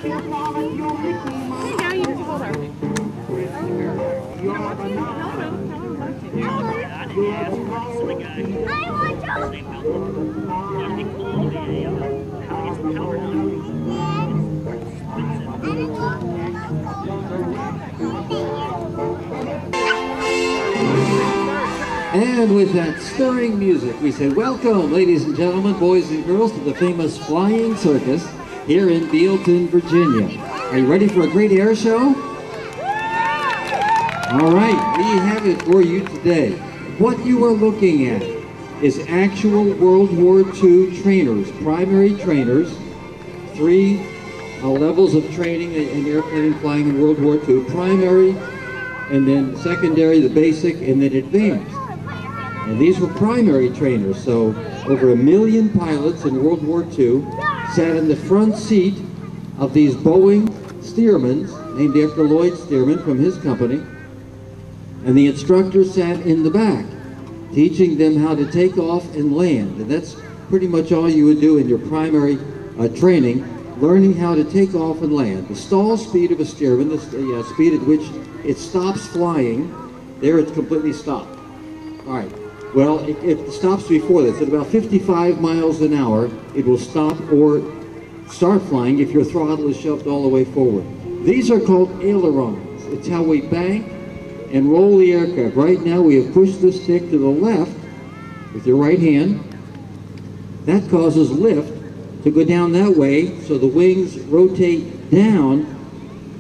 Now you just hold her. And with that stirring music, we say welcome, ladies and gentlemen, boys and girls, to the famous Flying Circus here in Bealeton, Virginia. Are you ready for a great air show? All right, we have it for you today. What you are looking at is actual World War II trainers, primary trainers, three levels of training in airplane flying in World War II, primary, and then secondary, the basic, and then advanced. And these were primary trainers, so over 1 million pilots in World War II sat in the front seat of these Boeing-Stearmans, named after Lloyd Stearman from his company, and the instructor sat in the back, teaching them how to take off and land. And that's pretty much all you would do in your primary training, learning how to take off and land. The stall speed of a Stearman, the speed at which it stops flying, there it's completely stopped. All right. Well, it stops before this. At about 55 miles an hour, it will stop or start flying if your throttle is shoved all the way forward. These are called ailerons. It's how we bank and roll the aircraft. Right now, we have pushed the stick to the left with your right hand. That causes lift to go down that way, so the wings rotate down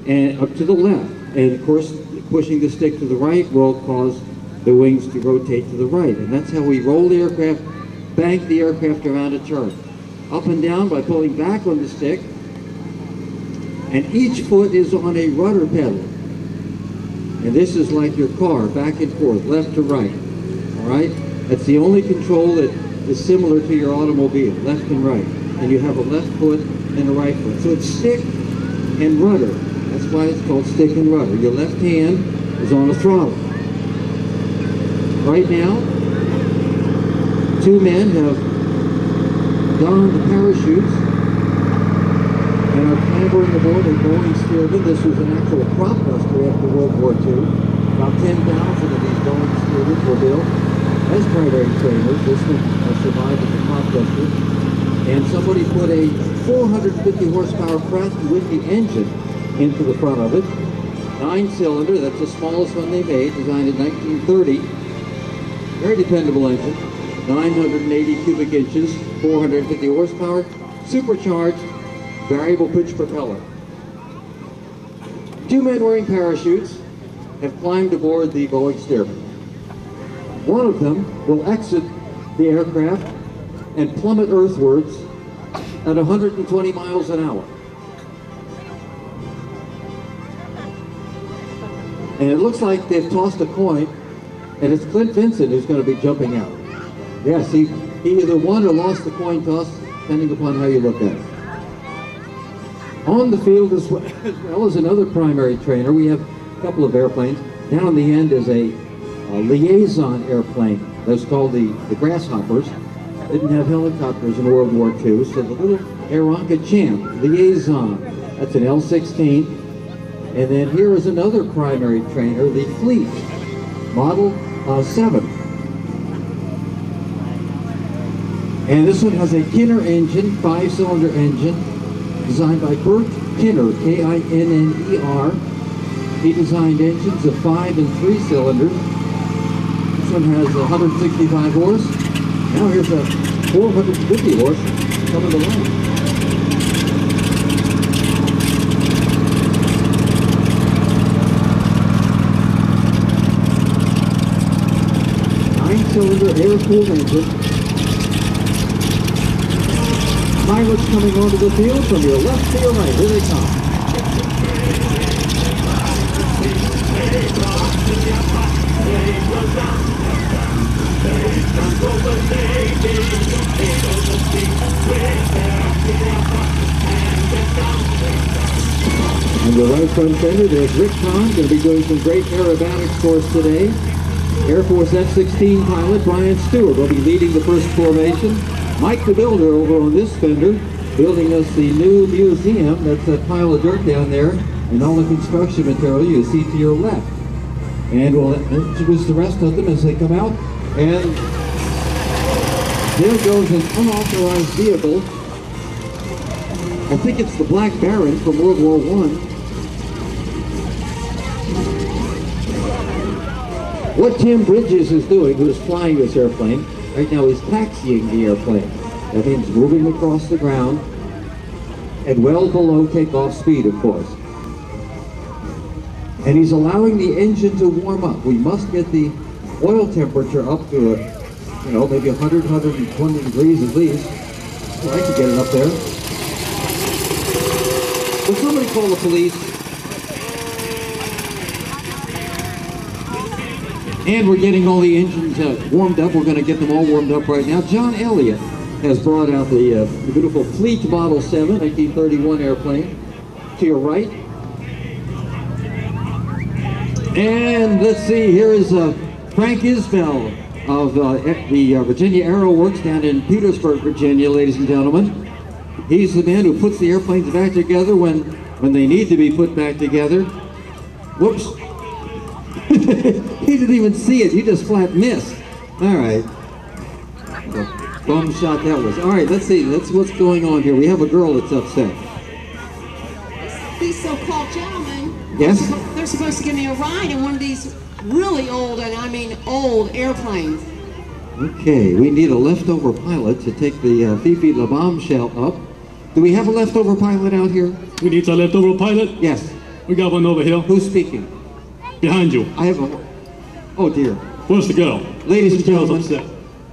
and up to the left. And of course, pushing the stick to the right will cause the wings to rotate to the right. And that's how we roll the aircraft, bank the aircraft around a turn. Up and down by pulling back on the stick, and each foot is on a rudder pedal. And this is like your car, back and forth, left to right. All right? That's the only control that is similar to your automobile, left and right. And you have a left foot and a right foot. So it's stick and rudder. That's why it's called stick and rudder. Your left hand is on the throttle. Right now, two men have donned the parachutes and are clambering aboard a Boeing-Stearman. This was an actual prop buster after World War II. About 10,000 of these Boeing-Stearmans were built as primary trainers. This one survived as a prop buster. And somebody put a 450 horsepower Pratt & Whitney engine into the front of it. 9-cylinder, that's the smallest one they made, designed in 1930. Very dependable engine, 980 cubic inches, 450 horsepower, supercharged, variable pitch propeller. Two men wearing parachutes have climbed aboard the Boeing-Stearman. One of them will exit the aircraft and plummet earthwards at 120 miles an hour. And it looks like they've tossed a coin, and it's Clint Vincent who's going to be jumping out. Yes, he either won or lost the coin toss, depending upon how you look at it. On the field as well as another primary trainer, we have a couple of airplanes. Down the end is a liaison airplane. That's called the Grasshoppers. Didn't have helicopters in World War II, so the little Aeronca Champ, liaison, that's an L-16. And then here is another primary trainer, the Fleet, Model 7. And this one has a Kinner engine, 5-cylinder engine, designed by Bert Kinner, K-I-N-N-E-R. He designed engines of 5 and 3 cylinders. This one has 165 horse. Now here's a 450 horse coming to life. Cylinder air-cooled engine. Pilots coming onto the field from your left to your right. Here they come. On your right front fender, there's Rick Kahn, going to be doing some great aerobatics for us today. Air Force F-16 pilot Brian Stewart will be leading the first formation. Mike the Builder over on this fender building us the new museum. That's a pile of dirt down there, and all the construction material you see to your left. And we'll introduce the rest of them as they come out. And there goes an unauthorized vehicle. I think it's the Black Baron from World War I. What Tim Bridges is doing, who's flying this airplane, right now he's taxiing the airplane. That means moving across the ground and well below takeoff speed, of course. And he's allowing the engine to warm up. We must get the oil temperature up to, maybe 100, 120 degrees at least. I'd like to get it up there. Will somebody call the police? And we're getting all the engines warmed up. We're going to get them all warmed up right now. John Elliott has brought out the beautiful Fleet Model 7, 1931 airplane, to your right. And let's see, here is Frank Isbell of the Virginia Aero Works down in Petersburg, Virginia, ladies and gentlemen. He's the man who puts the airplanes back together when they need to be put back together. Whoops. He didn't even see it, he just flat missed. All right. Bum shot that was. All right, let's see, that's what's going on here. We have a girl that's upset. These so-called gentlemen, yes? They're supposed to give me a ride in one of these really old, and I mean old, airplanes. Okay, we need a leftover pilot to take the Fifi La Bombshell up. Do we have a leftover pilot out here? We need a leftover pilot? Yes. We got one over here. Who's speaking? Behind you. I have a... Oh dear. Where's the girl? Ladies and gentlemen, upset.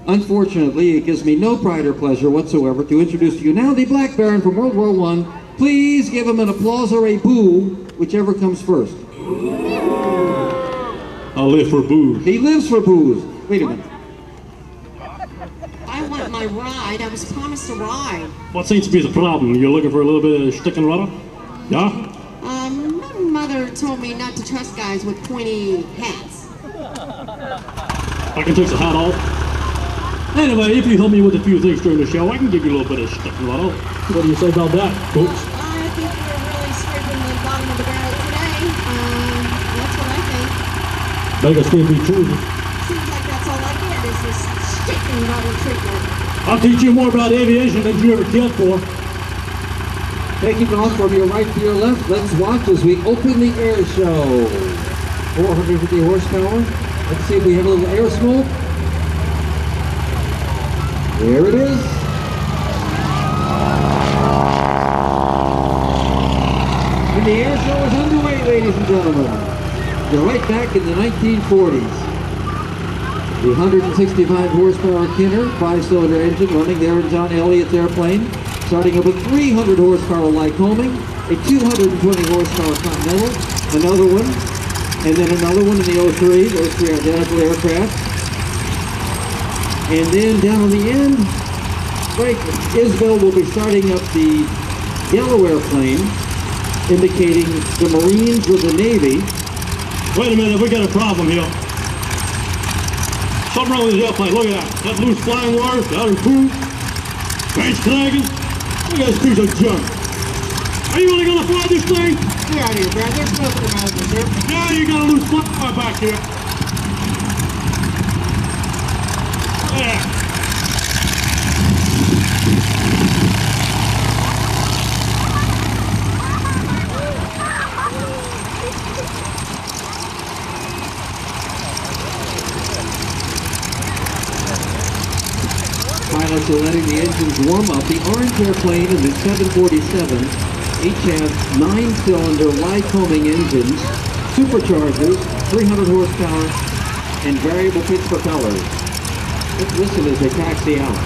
Unfortunately, it gives me no pride or pleasure whatsoever to introduce to you now the Black Baron from World War I. Please give him an applause or a boo, whichever comes first. I'll live for booze. He lives for booze. Wait a minute. I want my ride. I was promised a ride. What seems to be the problem? You're looking for a little bit of stick and rudder? Yeah? My mother told me not to trust guys with pointy hats. I can take the hat off. Anyway, if you help me with a few things during the show, I can give you a little bit of stick and rudder. What do you say about that, folks? I think we're really scraping the bottom of the barrel today. That's what I think. Beggars can't be choosy. Seems like that's all I get is this stick and rudder treatment. I'll teach you more about aviation than you ever cared for. Taking off from your right to your left, let's watch as we open the air show. 450 horsepower. Let's see if we have a little air smoke. There it is. And the air show is underway, ladies and gentlemen. You're right back in the 1940s. The 165 horsepower Kinner 5-cylinder engine running there in John Elliott's airplane. Starting up with 300 horsepower Lycoming, a 220 horsepower Continental, another one, and then another one in the 03. Those three identical aircraft. And then down on the end, Frank Isbell will be starting up the yellow airplane, indicating the Marines with the Navy. Wait a minute, we got a problem here. Something wrong with this airplane, look at that. That loose flying wires, out of crew, strange flagging. Look at this piece of junk. Are you really gonna fly this thing? Get out of here, Brad. There's nothing about this here. Yeah, you got a loose flying wire back here. Yeah. Pilots are letting the engines warm up. The orange airplane and the 747 each have 9-cylinder Lycoming engines, superchargers, 300 horsepower, and variable pitch propellers. Let's listen as they taxi out.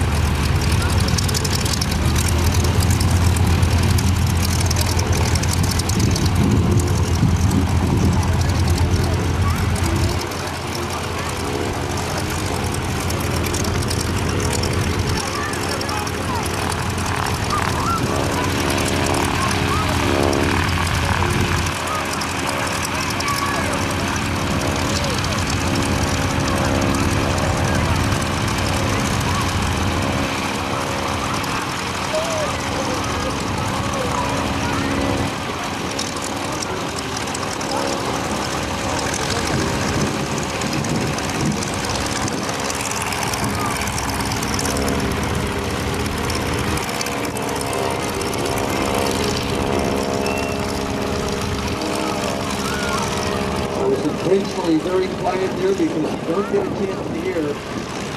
intentionally very quiet there because you don't get a chance to hear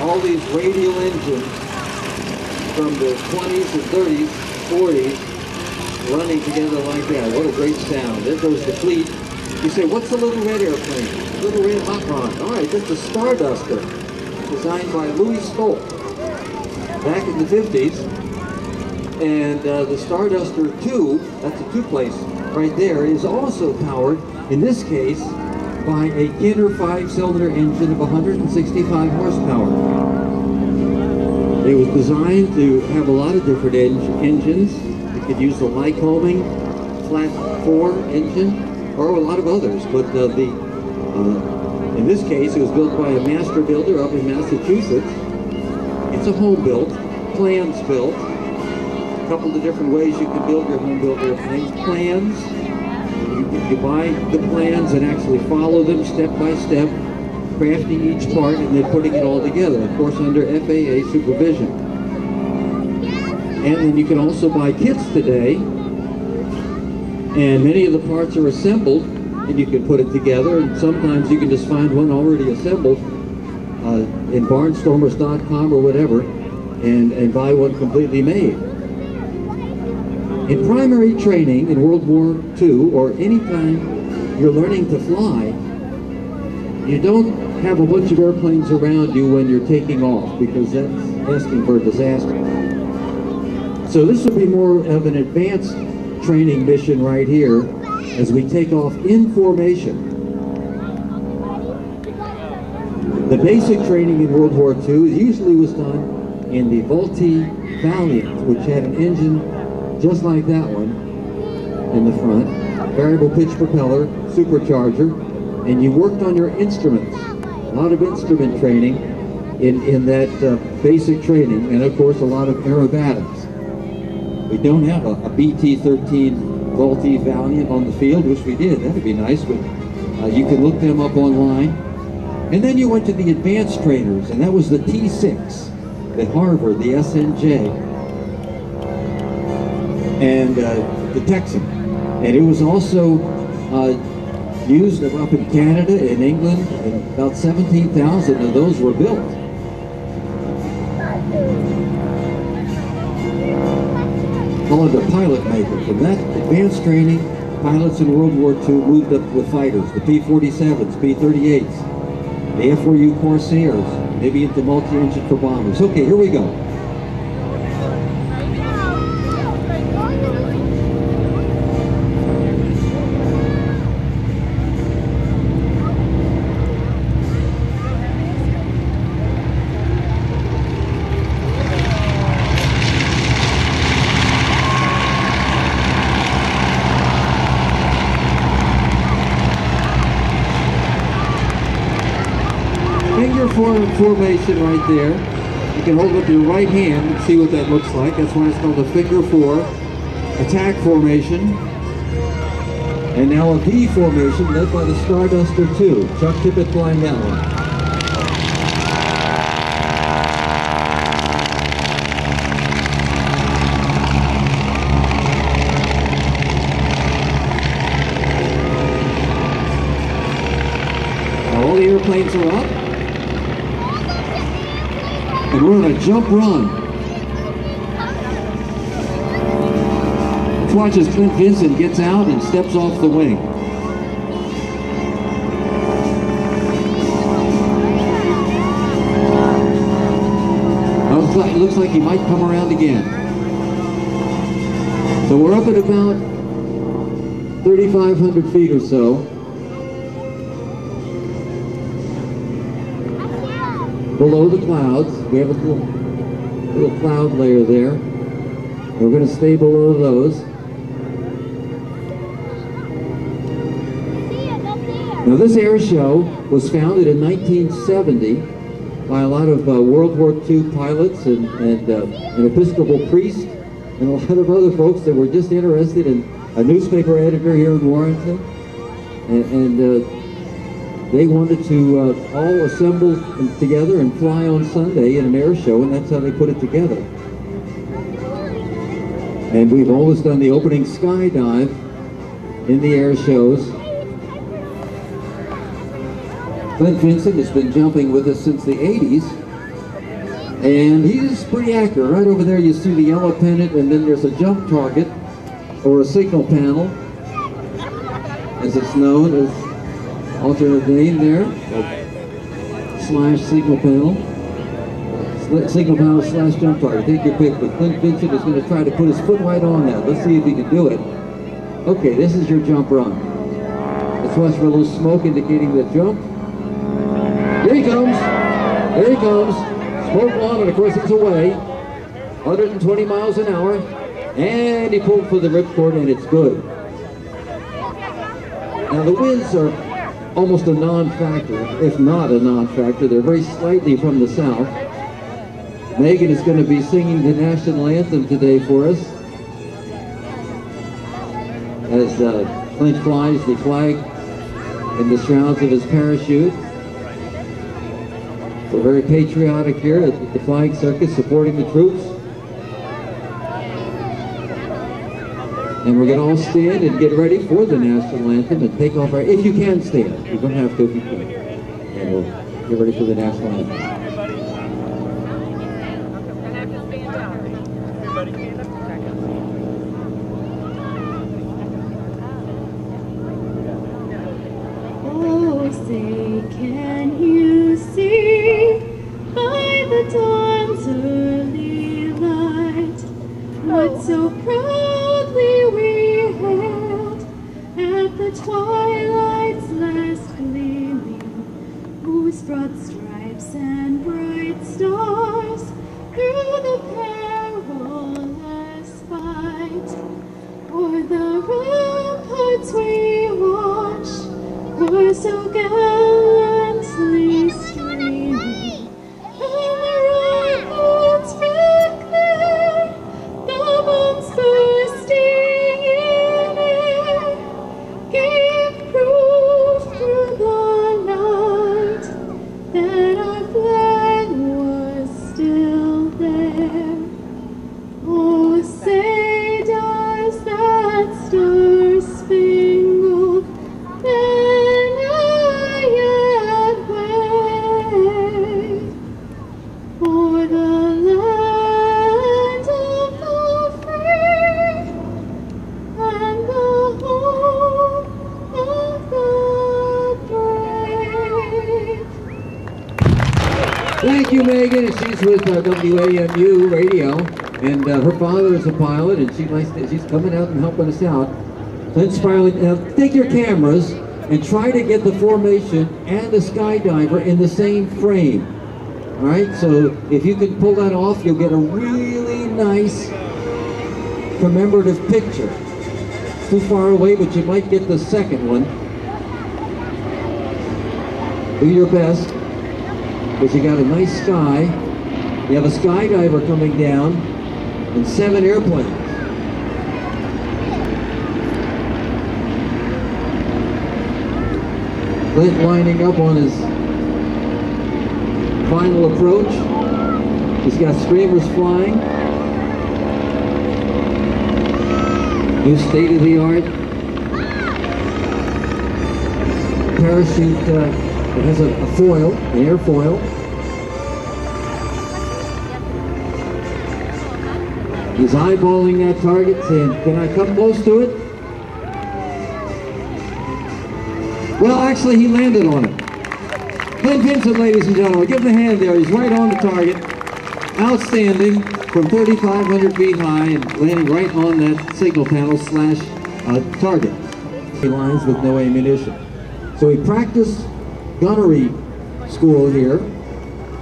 all these radial engines from the 20s and 30s, 40s running together like that. What a great sound. There goes the fleet. You say, what's a little red airplane? Little red hot rod. All right, that's a Starduster designed by Louis Stoll back in the 50s. And the Starduster 2, that's a two-place right there, is also powered, in this case, by a Kinner 5-cylinder engine of 165 horsepower. It was designed to have a lot of different engines. You could use the Lycoming Flat 4 engine, or a lot of others, but in this case, it was built by a master builder up in Massachusetts. It's a home built, plans built. A couple of different ways you can build your home built airplanes. Plans, you buy the plans and actually follow them step by step, crafting each part and then putting it all together, of course under FAA supervision. And then you can also buy kits today, and many of the parts are assembled and you can put it together, and sometimes you can just find one already assembled in barnstormers.com or whatever, and buy one completely made. In primary training in World War II, or any time you're learning to fly, you don't have a bunch of airplanes around you when you're taking off, because that's asking for a disaster. So this would be more of an advanced training mission right here as we take off in formation. The basic training in World War II usually was done in the Vultee Valiant, which had an engine just like that one in the front, variable pitch propeller, supercharger, and you worked on your instruments. A lot of instrument training in that basic training, and of course a lot of aerobatics. We don't have a BT-13 Vultee Valiant on the field. Wish we did, that'd be nice, but you can look them up online. And then you went to the advanced trainers, and that was the T6 at Harvard, the SNJ. And the Texan, and it was also used up in Canada and England, and about 17,000 of those were built. Called a pilot maker. From that advanced training, pilots in World War II moved up with fighters, the P-47s, P-38s, the F-4U Corsairs, maybe into multi-engine for bombers. Okay, here we go. Formation right there. You can hold up your right hand and see what that looks like. That's why it's called a figure 4 attack formation. And now a V formation led by the Starduster 2. Chuck Tippett flying that one. All the airplanes are up. And we're on a jump run. Let's watch as Clint Vincent gets out and steps off the wing. It looks like he might come around again. So we're up at about 3,500 feet or so. Below the clouds, we have a little cloud layer there. We're going to stay below those. Now this air show was founded in 1970 by a lot of World War II pilots and an Episcopal priest and a lot of other folks that were just interested in a newspaper editor here in Warrenton. And they wanted to all assemble together and fly on Sunday in an air show, and that's how they put it together. And we've always done the opening skydive in the air shows. Clint Vincent has been jumping with us since the 80s, and he's pretty accurate. Right over there you see the yellow pennant, and then there's a jump target, or a signal panel, as it's known, as alternate name there, slash signal panel. Signal panel slash jump target. Take your pick, but Clint Vincent is going to try to put his foot right on that. Let's see if he can do it. Okay, this is your jump run. Let's watch for a little smoke indicating the jump. Here he comes. There he comes. Smoke on, and of course he's away. 120 miles an hour. And he pulled for the ripcord, and it's good. Now the winds are almost a non-factor, if not a non-factor. They're very slightly from the south. Megan is going to be singing the national anthem today for us as Clint flies the flag in the shrouds of his parachute. We're very patriotic here at the Flying Circus, supporting the troops. And we're going to all stand and get ready for the national anthem and take off our, if you can stand. You don't have to if you can. And we'll get ready for the national anthem. Oh, say, can you see by the dawn's early light what so proudly we hailed at the twilight's last gleaming, whose broad stripes and bright stars through the perilous fight o'er the ramparts we watched were so gallantly streaming, and the rifles red glare, the bombs bursting in air, gave proof through the night that our flag was still there. Oh, say does that star-spangled banner yet wave for the land of the free and the home of the brave? Thank you, Megan. She's with WAMU Radio, and her father is a pilot, and she's coming out and helping us out. Clint's piloting. Take your cameras and try to get the formation and the skydiver in the same frame. All right, so if you can pull that off, you'll get a really nice commemorative picture. It's too far away, but you might get the second one. Do your best, because you got a nice sky. You have a skydiver coming down and 7 airplanes. Clint lining up on his final approach. He's got streamers flying. New state-of-the-art parachute that has a foil, an airfoil. He's eyeballing that target, saying, "Can I come close to it?" Well, actually, he landed on it. Clint Vincent, ladies and gentlemen, give him a hand there. He's right on the target. Outstanding, from 3,500 feet high and landing right on that signal panel slash target. He lines with no ammunition. So we practice gunnery school here.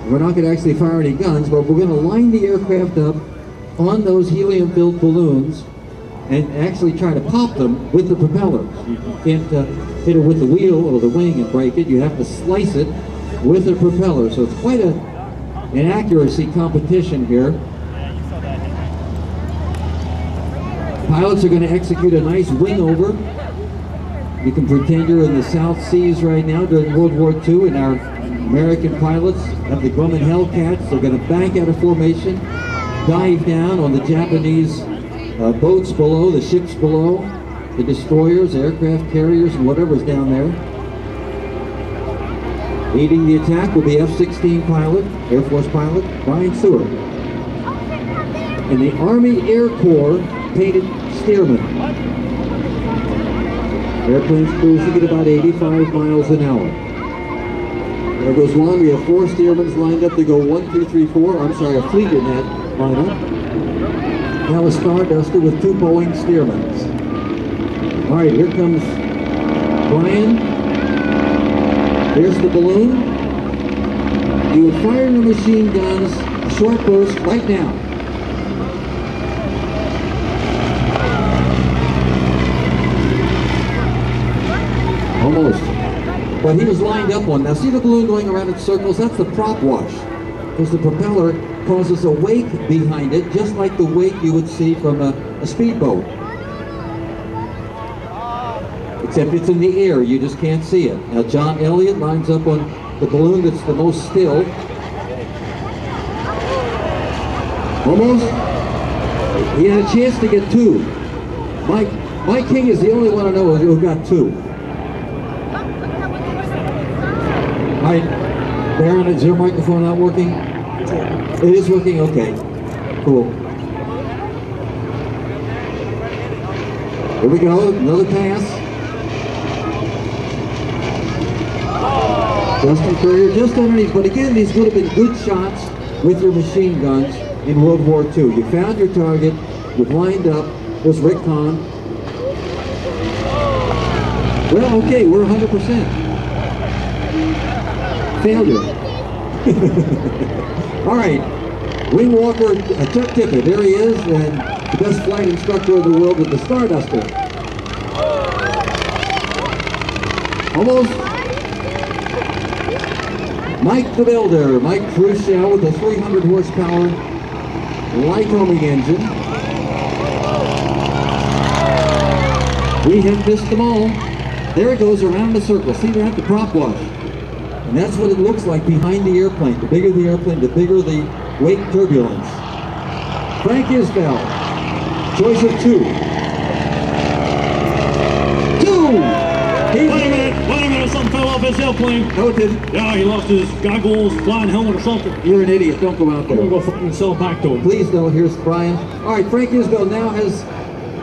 We're not going to actually fire any guns, but we're going to line the aircraft up on those helium-filled balloons and actually try to pop them with the propellers. You can't hit it with the wheel or the wing and break it. You have to slice it with the propeller. So it's quite an accuracy competition here. Pilots are going to execute a nice wing over. You can pretend you're in the South Seas right now during World War II, and our American pilots have the Grumman Hellcats. They're going to bank out of formation, dive down on the Japanese boats below, the ships below, the destroyers, aircraft carriers, and whatever's down there. Leading the attack will be F-16 pilot, Air Force pilot, Flying Circus. And the Army Air Corps painted Stearman. Airplane's cruising at about 85 miles an hour. There goes one. We have 4 Stearmans lined up to go 1, 2, 3, 4. I'm sorry, a fleet in that lineup. Now a Starduster with 2 Boeing-Stearmans. All right, here comes Brian. There's the balloon. You would fire your machine guns, a short burst, right now. Almost. But he was lined up one. Now see the balloon going around in circles? That's the prop wash. Because the propeller causes a wake behind it, just like the wake you would see from a speedboat. Except it's in the air, you just can't see it. Now John Elliott lines up on the balloon that's the most still. Almost. He had a chance to get 2. Mike King is the only one I know who got 2. All right, Baron, is your microphone not working? It is working? Okay, cool. Here we go, another pass. Justin Courier just underneath, but again, these would have been good shots with your machine guns in World War II. You found your target, you've lined up. There's Rick Kahn. Well, okay, we're 100%. Failure. All right, Wing Walker, Chuck Tippett, there he is, and the best flight instructor in the world with the Starduster. Almost. Mike the Builder, Mike Khrushchev with a 300 horsepower Lycoming engine. We have missed them all. There it goes around the circle. See that? The prop wash. And that's what it looks like behind the airplane. The bigger the airplane, the bigger the wake turbulence. Frank Isbell, choice of 2. 2! Wait a minute, something fell off his airplane. No, it didn't. Yeah, he lost his goggles, flying helmet or something. You're an idiot, don't go out I'm there. gonna go fucking sell back to him. Please don't, here's Brian. All right, Frank Isbell now has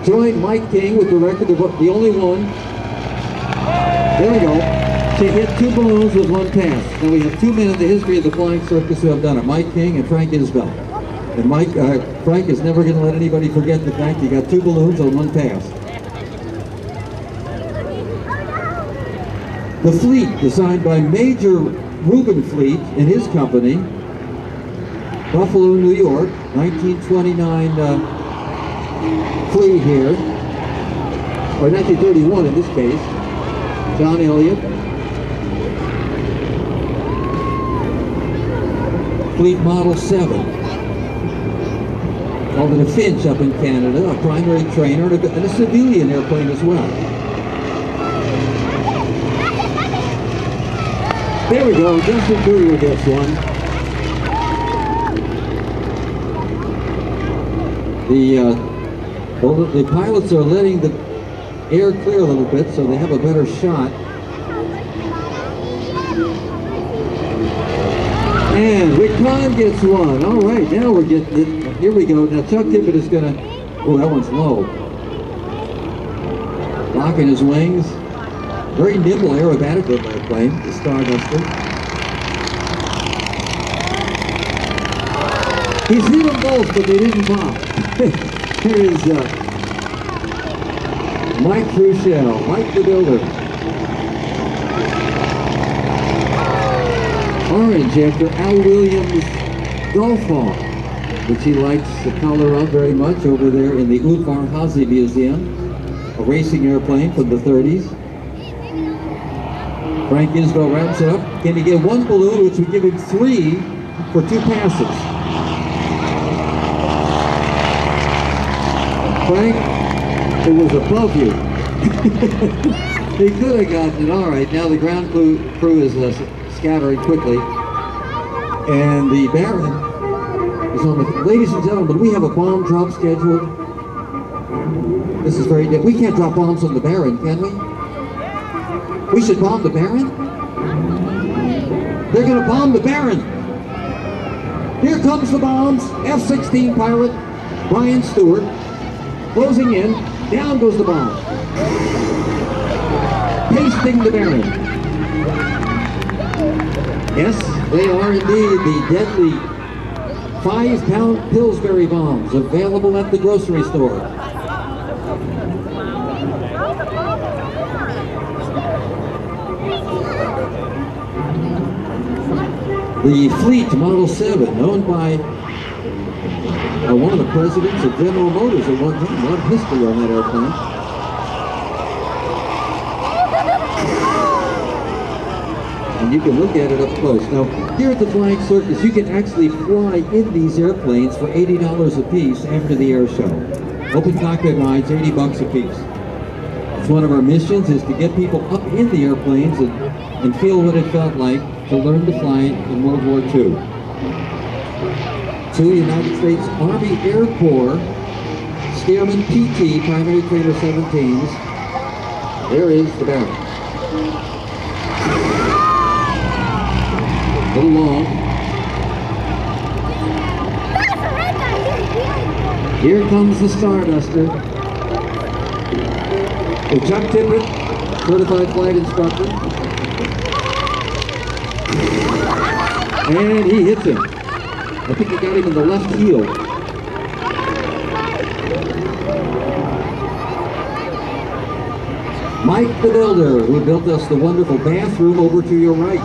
joined Mike King with the record of the only one. There we go. To hit 2 balloons with 1 pass. Now we have 2 men in the history of the Flying Circus who have done it, Mike King and Frank Isbell. And Frank is never going to let anybody forget the fact he got 2 balloons on 1 pass. The fleet, designed by Major Reuben Fleet in his company, Buffalo, New York, 1929 fleet here, or 1931 in this case. John Elliott. Fleet Model 7. Called it a Finch up in Canada, a primary trainer, and a civilian airplane as well. There we go, Justin Courier gets one. The pilots are letting the air clear a little bit so they have a better shot. And Rick Kahn gets one. All right, now we're getting it. Here we go. Now Chuck Tippett is going to... Oh, that one's low. Locking his wings. Very nimble aerobatic airplane, the Starduster. He's hit them both, but they didn't pop. Here is Mike Khrushchev, Mike the Builder. Orange after Al Williams' Golf Ball, which he likes the color of very much over there in the Udvar Hazy Museum, a racing airplane from the 30s. Frank Isbell wraps it up. Can he get 1 balloon, which would give him 3 for 2 passes? Frank, it was above you. He could have gotten it. All right, now the ground crew is scattering quickly. And the Baron is on the... Ladies and gentlemen, we have a bomb drop scheduled. This is very... We can't drop bombs on the Baron, can we? We should bomb the Baron? They're going to bomb the Baron. Here comes the bombs. F-16 pilot Brian Stewart closing in. Down goes the bomb. Pasting the Baron. Yes, they are indeed the deadly 5-pound Pillsbury bombs available at the grocery store. The Fleet Model 7, owned by one of the presidents of General Motors at one time. A lot of history on that airplane. And you can look at it up close. Now, here at the Flying Circus, you can actually fly in these airplanes for $80 a piece after the air show. Open cockpit rides, $80 a piece. It's one of our missions, is to get people up in the airplanes and feel what it felt like to learn to fly in World War II. 2 United States Army Air Corps Stearman PT primary trainer 17s. There is the Baron. A little long. Here comes the Starduster. The Chuck Tippett, certified flight instructor. And he hits him. I think he got him in the left heel. Mike the Builder, who built us the wonderful bathroom over to your right.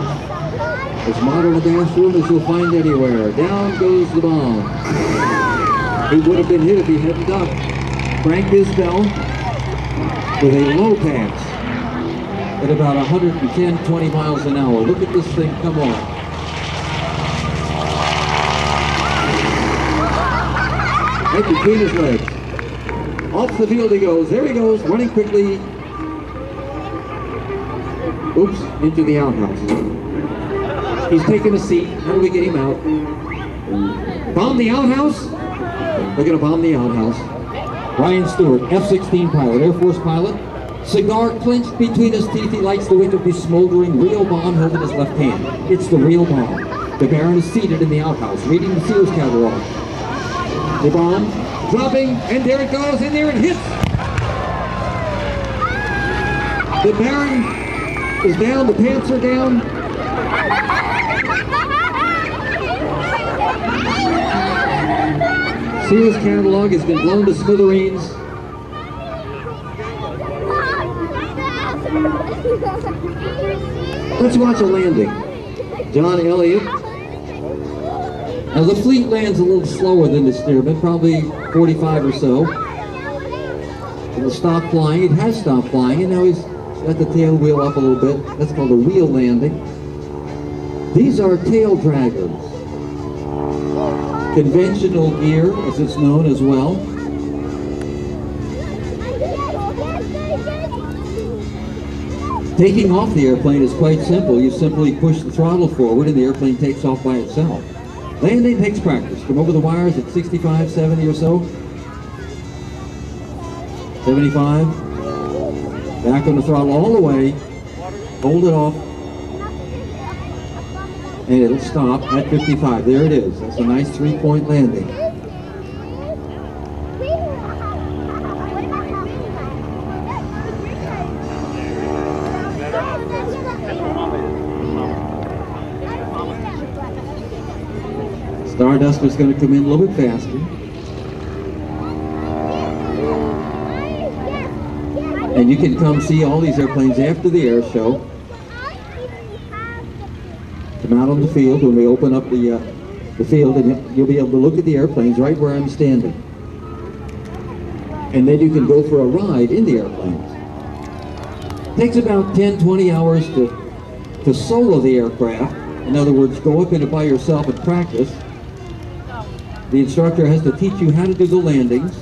As modern a bathroom as you'll find anywhere. Down goes the bomb. He would have been hit if he hadn't ducked. Frank Isbell with a low pass at about 110, 20 miles an hour. Look at this thing come on. Right between his legs. Off the field he goes. There he goes, running quickly. Oops, into the outhouse. He's taking a seat. How do we get him out? Bomb the outhouse? They're going to bomb the outhouse. Brian Stewart, F-16 pilot, Air Force pilot. Cigar clenched between his teeth. He likes the wick of the smoldering real bomb held in his left hand. It's the real bomb. The Baron is seated in the outhouse, reading the Sears catalog. The bomb dropping, and there it goes, and there it hits. The Baron is down, the pants are down. Sears catalog has been blown to smithereens. Let's watch a landing. John Elliott. Now the Fleet lands a little slower than the Stearman, probably 45 or so. It'll stop flying. It has stopped flying, and now he's got the tail wheel up a little bit. That's called a wheel landing. These are tail draggers. Conventional gear, as it's known as well. Taking off the airplane is quite simple. You simply push the throttle forward and the airplane takes off by itself. Landing takes practice. Come over the wires at 65, 70 or so. 75. Back on the throttle all the way. Hold it off. And it'll stop at 55. There it is. That's a nice 3-point landing. Starduster's going to come in a little bit faster. And you can come see all these airplanes after the air show. Come out on the field when we open up the field, and you'll be able to look at the airplanes right where I'm standing. And then you can go for a ride in the airplanes. It takes about 10, 20 hours to solo the aircraft. In other words, go up in it by yourself and practice. The instructor has to teach you how to do the landings.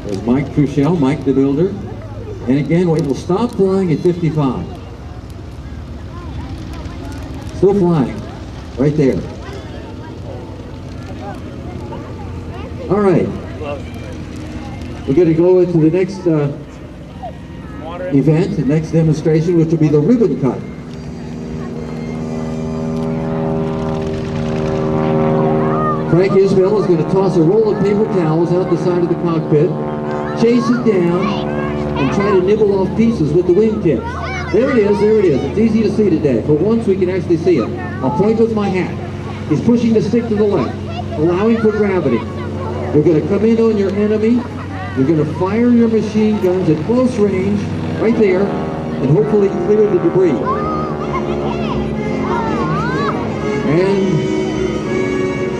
There's Mike Truchell, Mike the Builder. And again, it will stop flying at 55. Still flying, right there. All right. We're going to go into the next event, the next demonstration, which will be the ribbon cut. Frank Isbell is going to toss a roll of paper towels out the side of the cockpit, chase it down, and try to nibble off pieces with the wingtips. There it is, there it is. It's easy to see today. For once, we can actually see it. I'll point with my hat. He's pushing the stick to the left, allowing for gravity. You're going to come in on your enemy. You're going to fire your machine guns at close range, right there, and hopefully clear the debris. And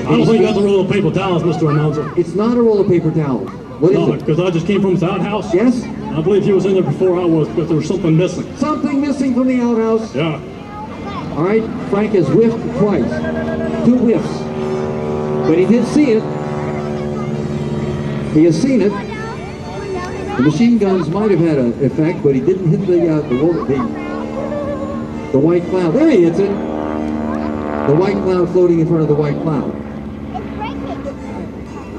I don't think that's a roll of paper towels, Mr. Announcer. it's not a roll of paper towels. What is No, it? because I just came from his outhouse. Yes? I believe he was in there before I was, but there was something missing. Something missing from the outhouse. Yeah. All right, Frank has whiffed twice. 2 whiffs. But he did see it. He has seen it. The machine guns might have had an effect, but he didn't hit the white cloud. There he hits it. The white cloud floating in front of the white cloud.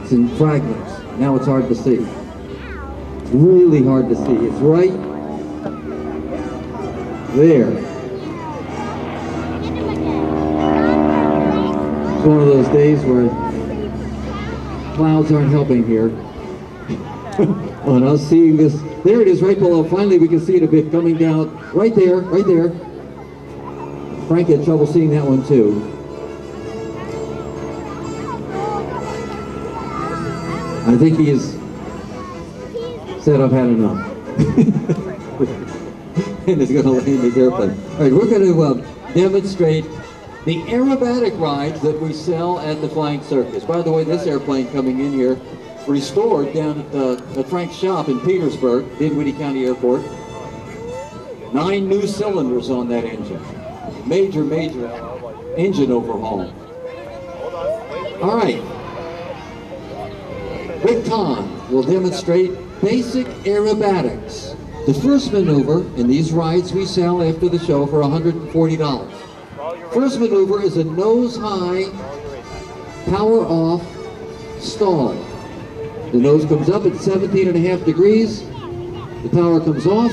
It's in fragments. Now it's hard to see. It's really hard to see. It's right there. It's one of those days where clouds aren't helping here. On us seeing this, there it is right below. Finally we can see it a bit coming down. Right there, right there. Frank had trouble seeing that one too. I think he has said, I've had enough. And is going to land his airplane. All right, we're going to demonstrate the aerobatic rides that we sell at the Flying Circus. By the way, this airplane coming in here, restored down at Frank's shop in Petersburg, Dinwiddie County Airport. 9 new cylinders on that engine. Major, major engine overhaul. All right. Rick Kahn will demonstrate basic aerobatics. The first maneuver in these rides we sell after the show for $140. First maneuver is a nose-high, power-off stall. The nose comes up at 17.5 degrees. The power comes off.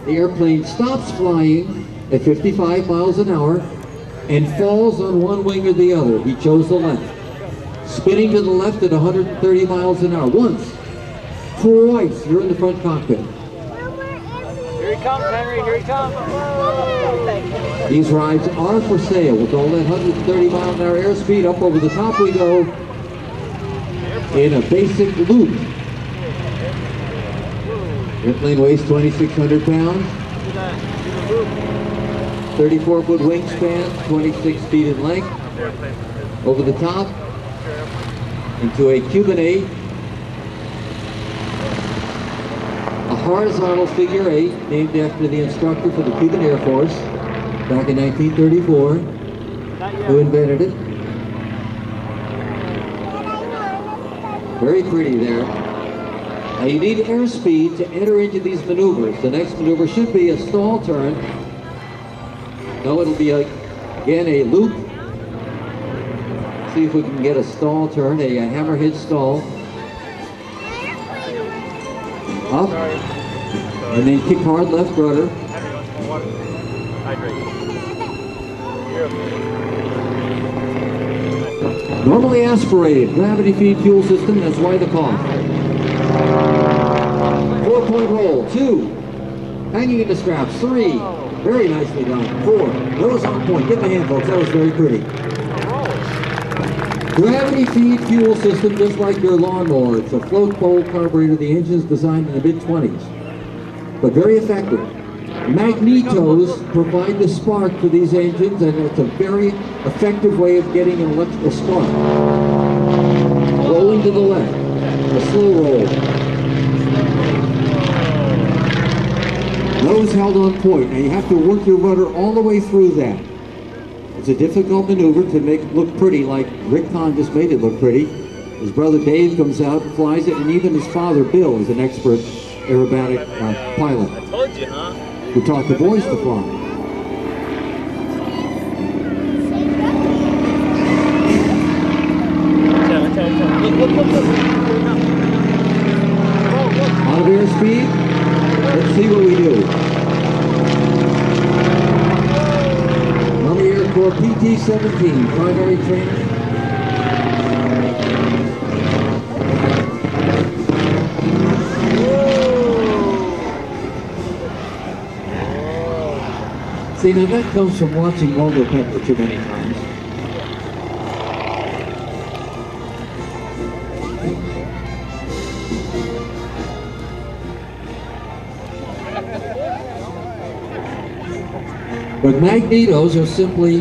The airplane stops flying at 55 miles an hour and falls on one wing or the other. He chose the left. Spinning to the left at 130 miles an hour. Once, twice, you're in the front cockpit. Here he comes, Henry, here he comes. These rides are for sale with all that 130 mile an hour airspeed. Up over the top we go in a basic loop. Airplane weighs 2,600 pounds. 34-foot wingspan, 26 feet in length. Over the top into a Cuban 8. A horizontal figure 8 named after the instructor for the Cuban Air Force back in 1934, who invented it. Very pretty there. Now you need airspeed to enter into these maneuvers. The next maneuver should be a stall turn. No, it'll be again a loop. See if we can get a stall turn, a hammerhead stall. Up, and then kick hard left rudder. Normally aspirated, gravity feed fuel system, that's why the cough. 4-point roll, 2, hanging in the straps, 3, very nicely done, 4, nose on point, give me a hand folks, that was very pretty. Gravity feed fuel system, just like your lawnmower. It's a float pole carburetor. The engine's designed in the mid-20s, but very effective. Magnetos provide the spark for these engines, and it's a very effective way of getting an electrical spark. Rolling to the left, a slow roll. Nose held on point. Now you have to work your rudder all the way through that. It's a difficult maneuver to make it look pretty, like Rick Kahn just made it look pretty. His brother Dave comes out and flies it, and even his father Bill is an expert aerobatic pilot. I told you, huh? Who taught the boys to fly. Look. Out of airspeed, let's see what we do. Army Air Corps PT-17 primary training. See, now that comes from watching Waldo Pepper too many times. But magnetos are simply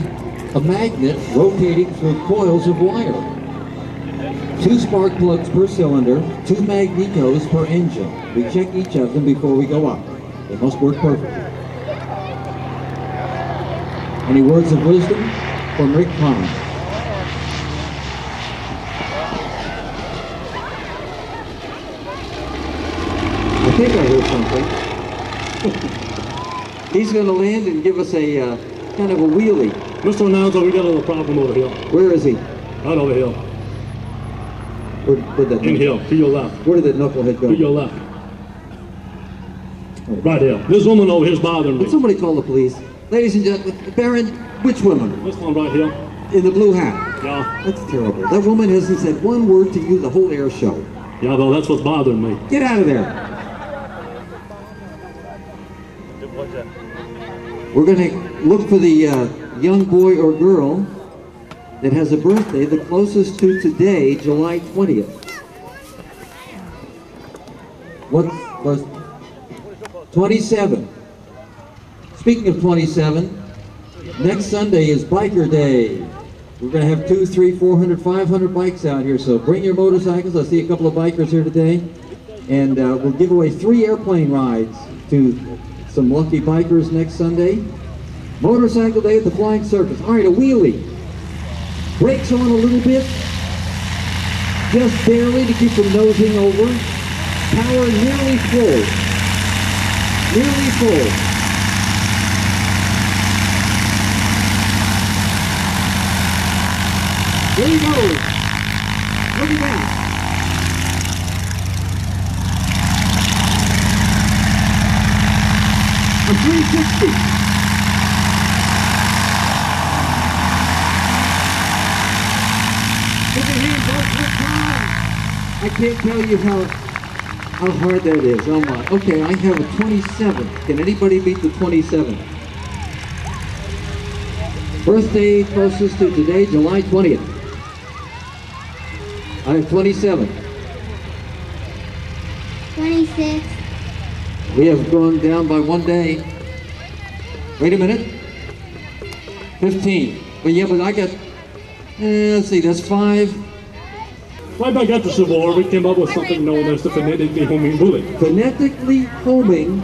a magnet rotating through coils of wire. 2 spark plugs per cylinder, 2 magnetos per engine. We check each of them before we go up. They must work perfectly. Any words of wisdom from Rick Kahn? I think I heard something. He's going to land and give us a kind of a wheelie. Mr. Announcer, we got a little problem over here. Where is he? Right over here. Where'd that In here, to your left. Where did that knucklehead go? To your left. Right here. This woman over here is bothering me. Would somebody call the police? Ladies and gentlemen, Baron, which woman? This one right here. In the blue hat. Yeah. That's terrible. That woman hasn't said one word to you the whole air show. Yeah, though, that's what's bothering me. Get out of there. We're going to look for the young boy or girl that has a birthday the closest to today, July 20th. What was 27? Speaking of 27, next Sunday is Biker Day. We're going to have 200, 300, 400, 500 bikes out here, so bring your motorcycles. I see a couple of bikers here today. And we'll give away 3 airplane rides to some lucky bikers next Sunday. Motorcycle Day at the Flying Circus. All right, a wheelie. Brakes on a little bit. Just barely to keep from nosing over. Power nearly full. Nearly full. There you go. Look at that. A 360. Look at here, folks, look hard. I can't tell you how hard that is. Oh my. Okay, I have a 27. Can anybody beat the 27? Birthday closest to today, July 20th. I have 27. 26. We have gone down by 1 day. Wait a minute. 15. But yeah, but I got, let's see, that's 5. Right back after Civil War, we came up with something known as the phonetically homing bullet. Phonetically homing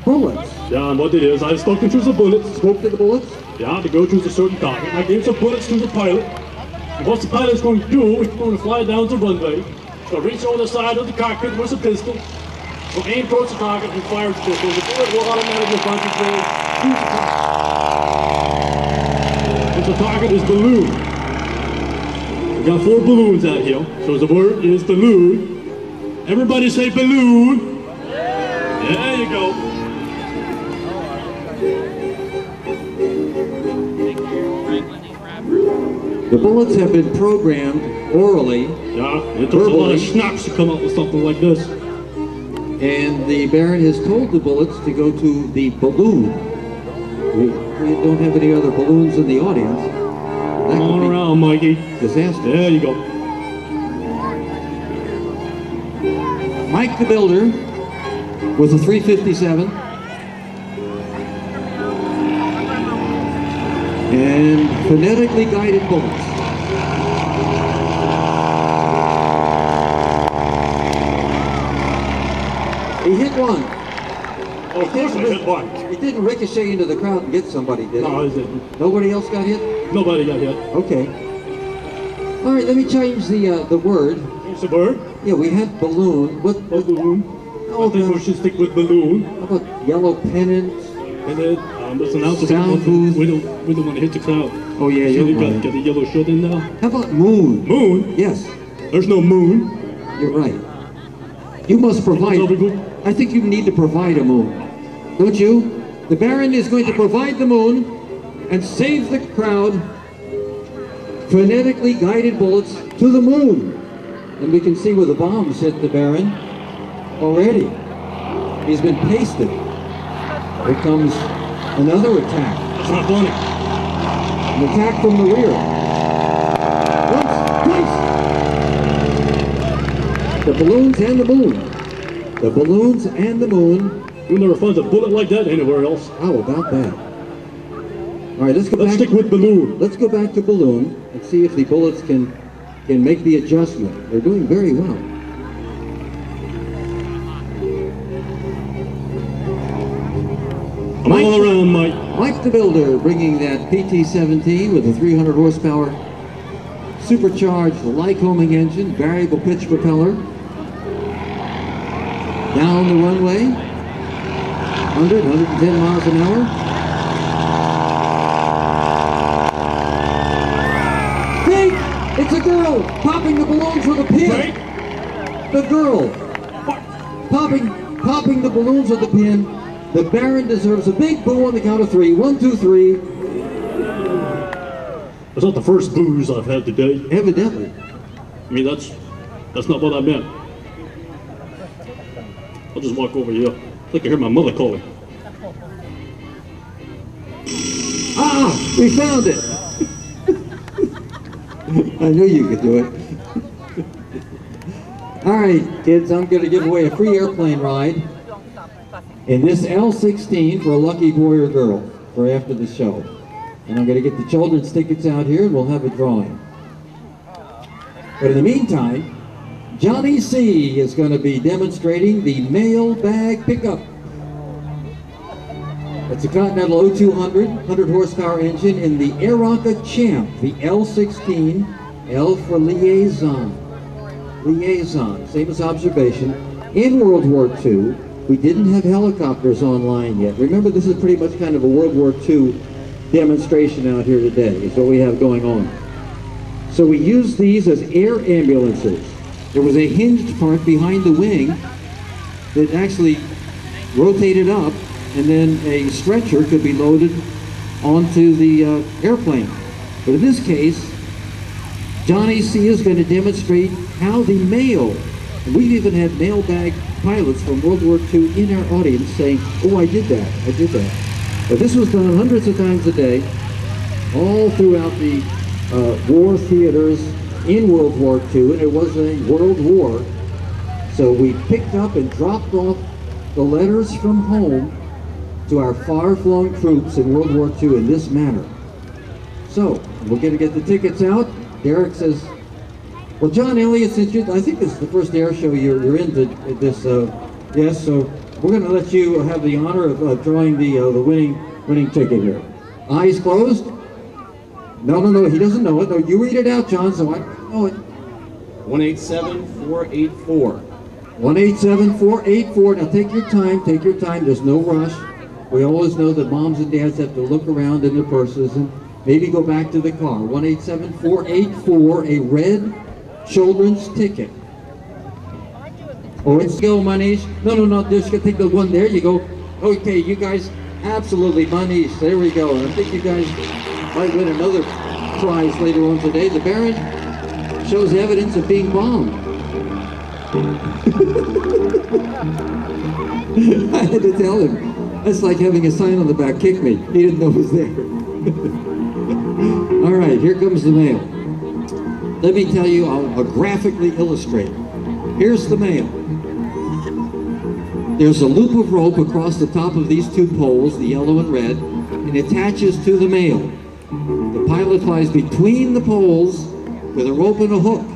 bullets. Yeah, and what it is, I stuck into the bullets. Spoke to the bullets? Yeah, to go to a certain target. I gave some bullets to the pilot. And what the pilot's going to do, he's going to fly down the runway. He's going to reach over the side of the cockpit with a pistol. He'll aim towards the target and fire the pistol. The bullet will automatically concentrate to the target. And the target is balloon. We got 4 balloons out here. So the word is balloon. Everybody say balloon. There you go. The bullets have been programmed orally. Yeah, it took a lot of schnapps to come up with something like this. And the Baron has told the bullets to go to the balloon. We don't have any other balloons in the audience. Come on around, Mikey. Disaster. There you go. Mike the Builder with a 357. And phonetically guided bullets. He hit one. Oh, of course I hit one. He didn't ricochet into the crowd and get somebody, did he? No, I didn't. Nobody else got hit? Nobody got hit. Okay. All right, let me change the word. Change the word? Yeah, we had balloon. What balloon? Oh, I think we should stick with balloon. How about yellow pennant? And then, let's announce sound booth. We don't want to hit the crowd. Oh yeah, you're right. Got the yellow shirt in now. How about moon? Moon? Yes. There's no moon. You're right. You must provide. I think you need to provide a moon, don't you? The Baron is going to provide the moon and save the crowd. Phonetically guided bullets to the moon, and we can see where the bombs hit the Baron already. He's been pasted. Here comes another attack. That's not funny. An attack from the rear. Once, twice. The balloons and the moon. The balloons and the moon. You'll never find a bullet like that anywhere else. How about that? All right, let's stick with balloon. Let's go back to balloon and see if the bullets can make the adjustment. They're doing very well. I'm all around, Mike. Mike the Builder bringing that PT-17 with a 300 horsepower supercharged Lycoming engine, variable pitch propeller. Down the runway, 110 miles an hour. Think! It's a girl popping the balloons with a pin. Right? The girl popping the balloons with a pin. The Baron deserves a big boo on the count of 3. 1, 2, 3. That's not the first booze I've had today. Evidently. I mean, that's not what I meant. I'll just walk over here. I think I hear my mother calling. Ah! We found it! I knew you could do it. All right, kids, I'm going to give away a free airplane ride in this L-16 for a lucky boy or girl for after the show. And I'm going to get the children's tickets out here and we'll have a drawing. But in the meantime, Johnny C. is going to be demonstrating the mailbag pickup. It's a Continental 0200, 100 horsepower engine in the Aeroca Champ, the L-16, L for liaison. Liaison, same as observation. In World War II, we didn't have helicopters online yet. Remember, this is pretty much kind of a World War II demonstration out here today, is what we have going on. So we used these as air ambulances. There was a hinged part behind the wing that actually rotated up, and then a stretcher could be loaded onto the airplane. But in this case, Johnny C. is going to demonstrate how the mail, and we've even had mailbag pilots from World War II in our audience saying, oh, I did that. But this was done hundreds of times a day, all throughout the war theaters in World War II, and it was a world war. So we picked up and dropped off the letters from home to our far-flung troops in World War II in this manner. So, we're going to get the tickets out. Derek says, well, John Elliott, since I think this is the first air show you're into this, yes, so we're going to let you have the honor of drawing the winning ticket here. Eyes closed? No, he doesn't know it. No, you read it out, John, so I know it. 187484. 187484. Now take your time, there's no rush. We always know that moms and dads have to look around in their purses and maybe go back to the car. 187484, a red children's ticket. Oh, it's go, Manish. No, just take the one there. You go. Okay, you guys, absolutely, Manish. There we go. I think you guys might win another prize later on today. The Baron shows evidence of being bombed. I had to tell him. That's like having a sign on the back, kick me. He didn't know it was there. All right, here comes the mail. Let me tell you, I'll graphically illustrate. Here's the mail. There's a loop of rope across the top of these two poles, the yellow and red, and attaches to the mail. The pilot flies between the poles with a rope and a hook,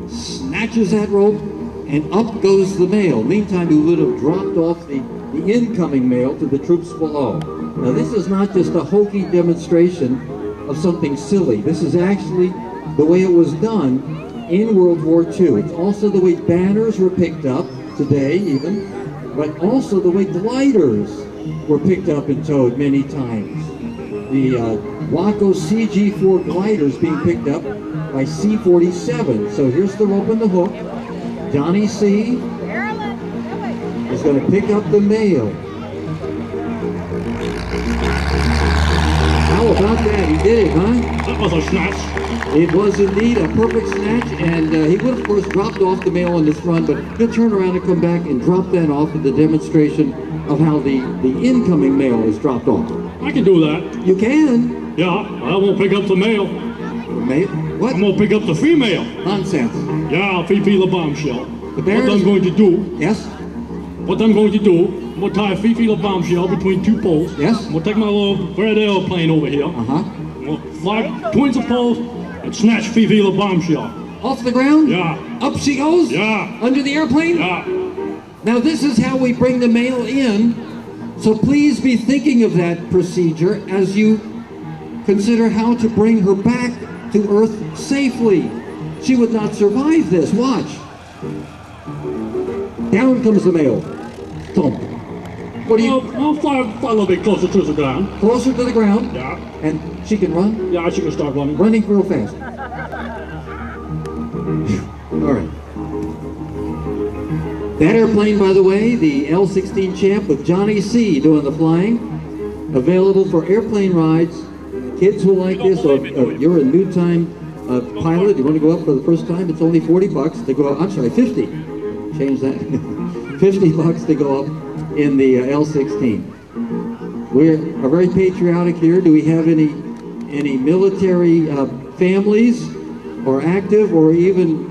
snatches that rope, and up goes the mail. Meantime, we would have dropped off the incoming mail to the troops below. Now, this is not just a hokey demonstration of something silly. This is actually the way it was done in World War II. It's also the way banners were picked up today, even, but also the way gliders were picked up and towed many times. The Waco CG-4 gliders being picked up by C-47. So here's the rope and the hook. Johnny C. is going to pick up the mail. How about that? He did it, huh? That was a snatch. It was indeed a perfect snatch, and he would, of course, dropped off the mail on this run, but he'll turn around and come back and drop that off with the demonstration of how the incoming mail is dropped off. I can do that. You can. Yeah, I won't pick up the mail. Mail? What? I'm gonna pick up the female. Nonsense. Yeah, Fifi the bombshell. The bear What I'm going to do, Yes? what I'm going to do, I'm gonna tie Fifi the bombshell between two poles. Yes? I'm gonna take my little red airplane over here. Uh-huh. I'm gonna fly between the poles and snatch Fifi the bombshell. Off the ground? Yeah. Up she goes? Yeah. Under the airplane? Yeah. Now this is how we bring the mail in, so please be thinking of that procedure as you consider how to bring her back to Earth safely. She would not survive this. Watch. Down comes the mail. Thump. What do you... I'll fly a little bit closer to the ground. Closer to the ground? Yeah. And she can run? Yeah, she can start running. Running real fast. All right. That airplane, by the way, the L-16 Champ with Johnny C. doing the flying. Available for airplane rides. Kids who like this, or you're a new-time pilot, you want to go up for the first time, it's only 40 bucks to go up. I'm sorry, 50. Change that. 50 bucks to go up in the L-16. We are very patriotic here. Do we have any military families, or active, or even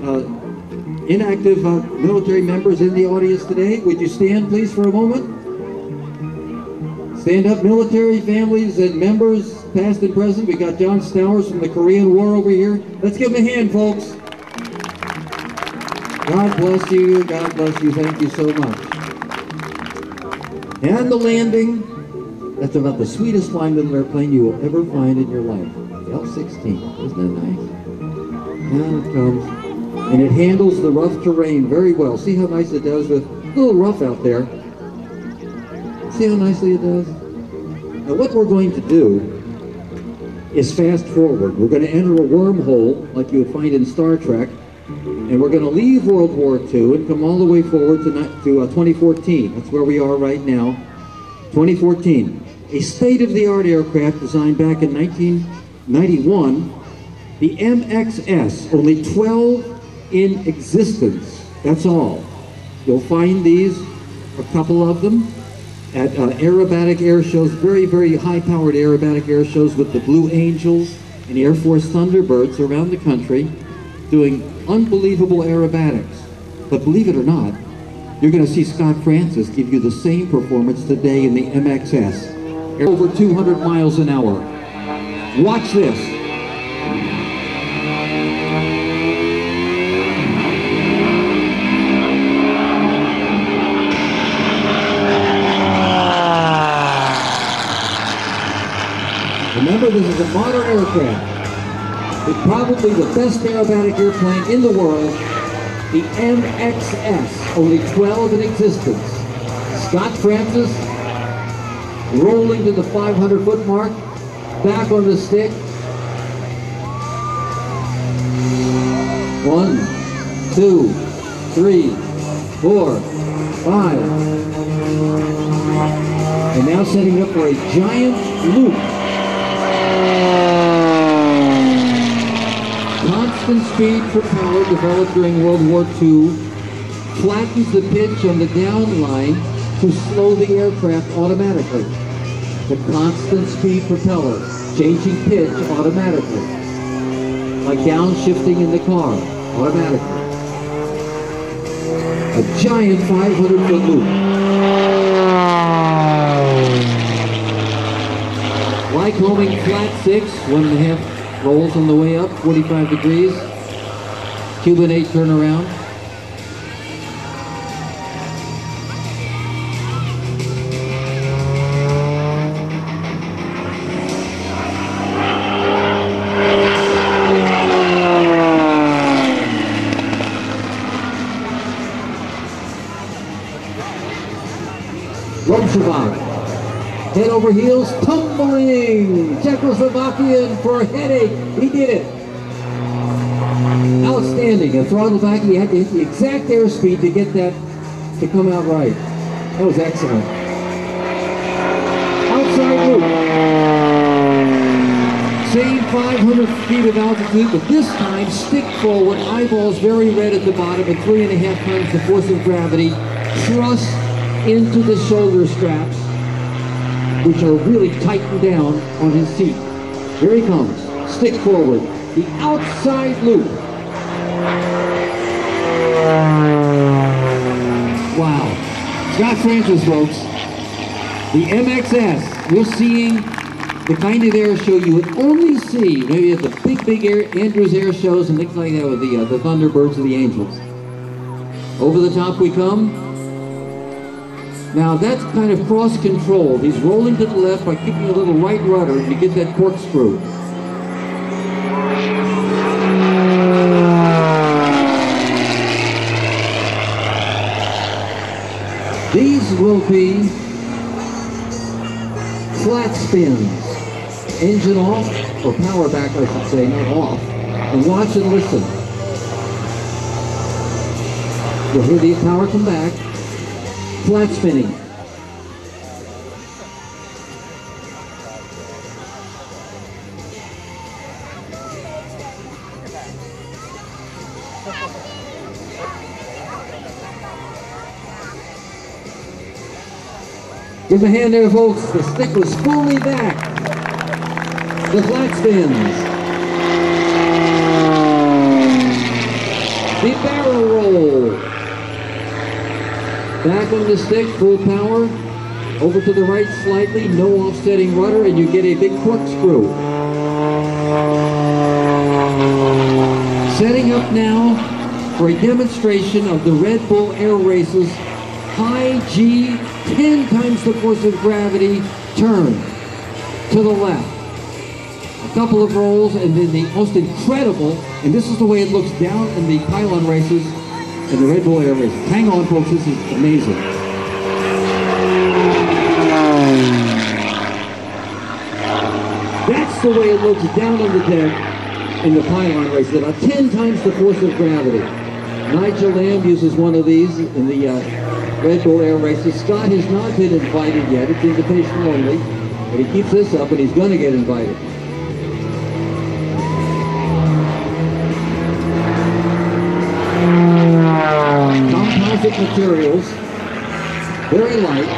inactive military members in the audience today? Would you stand, please, for a moment? Stand up, military families and members, past and present. We got John Stowers from the Korean War over here. Let's give him a hand, folks. God bless you. God bless you. Thank you so much. And the landing. That's about the sweetest flying little airplane you will ever find in your life. The L-16. Isn't that nice? Down it comes. And it handles the rough terrain very well. See how nice it does with a little rough out there. See how nicely it does? Now what we're going to do is fast forward. We're going to enter a wormhole like you would find in Star Trek, and we're going to leave World War II and come all the way forward to 2014. That's where we are right now. 2014. A state-of-the-art aircraft designed back in 1991, the MXS, only 12 in existence. That's all. You'll find these, a couple of them, at aerobatic air shows, very, very high-powered aerobatic air shows with the Blue Angels and Air Force Thunderbirds around the country doing unbelievable aerobatics. But believe it or not, you're going to see Scott Francis give you the same performance today in the MXS. Over 200 miles an hour. Watch this. Remember, this is a modern aircraft. It's probably the best aerobatic airplane in the world, the MXS, only 12 in existence. Scott Francis rolling to the 500-foot mark, back on the stick. 1, 2, 3, 4, 5. And now setting up for a giant loop. Constant speed propeller developed during World War II flattens the pitch on the down line to slow the aircraft automatically. The constant speed propeller, changing pitch automatically. Like downshifting in the car, automatically. A giant 500-foot loop. Lycoming flat 6, 1.5 rolls on the way up, 45 degrees. Cuban 8 turnaround. Roosevelt, head over heels, tumbling. Czechoslovakian for a headache. He did it. Outstanding. The throttle back, he had to hit the exact airspeed to get that to come out right. That was excellent. Outside loop. Same 500 feet of altitude, but this time stick forward, eyeballs very red at the bottom, and 3.5 times the force of gravity. Thrust into the shoulder straps, which are really tightened down on his seat. Here he comes. Stick forward. The outside loop. Wow. Scott Francis, folks. The MXS. We're seeing the kind of air show you would only see maybe at the big Andrews air shows and things like that with the Thunderbirds or the Angels. Over the top we come. Now that's kind of cross-controlled. He's rolling to the left by kicking a little right rudder and you get that corkscrew. These will be flat spins. Engine off, or power back I should say, not off. And watch and listen. You'll hear the power come back. Flat spinning. Give a hand there, folks. The stick was fully back. The flat spins. The barrel roll. Back on the stick, full power. Over to the right slightly, no offsetting rudder, and you get a big corkscrew. Setting up now for a demonstration of the Red Bull Air Races high G, 10 times the force of gravity, turn to the left. A couple of rolls, and then the most incredible, and this is the way it looks down in the pylon races and the Red Bull Air Races. Hang on, folks, this is amazing. That's the way it looks down on the deck in the pylon races, about 10 times the force of gravity. Nigel Lamb uses one of these in the Red Bull Air Races. Scott has not been invited yet. It's invitation only. But he keeps this up and he's going to get invited. Composite materials, very light.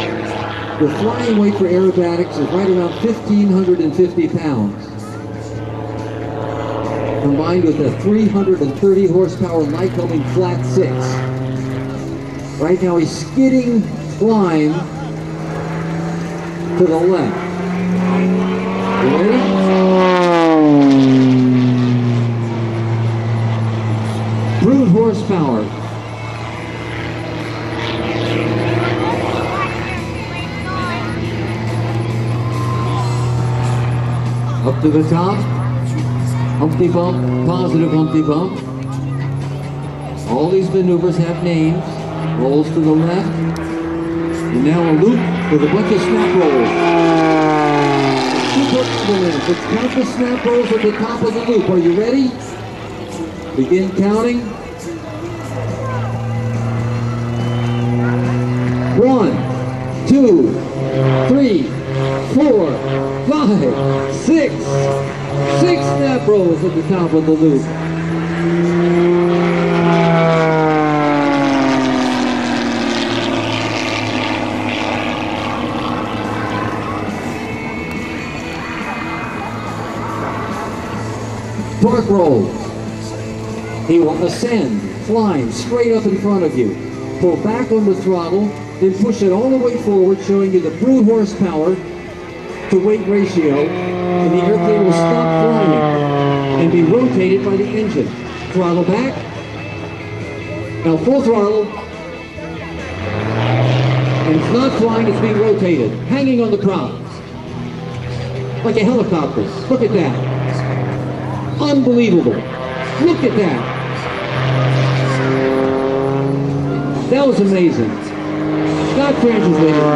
The flying weight for aerobatics is right around 1,550 pounds. Combined with a 330 horsepower Lycoming flat 6. Right now he's skidding climb to the left. You ready? Crude horsepower. Up to the top. Humpty bump, positive humpty bump. All these maneuvers have names. Rolls to the left. And now a loop with a bunch of snap rolls. 2 foot spins. Let's count the snap rolls at the top of the loop. Are you ready? Begin counting. 1, 2, 3, 4, 5, 6. 6 snap rolls at the top of the loop. Torque rolls. He will ascend, flying straight up in front of you. Pull back on the throttle, then push it all the way forward, showing you the brute horsepower to weight ratio, and the airplane will stop flying and be rotated by the engine. Throttle back. Now full throttle. And it's not flying, it's being rotated, hanging on the props. Like a helicopter. Look at that. Unbelievable. Look at that. That was amazing. Scott Francis, ladies and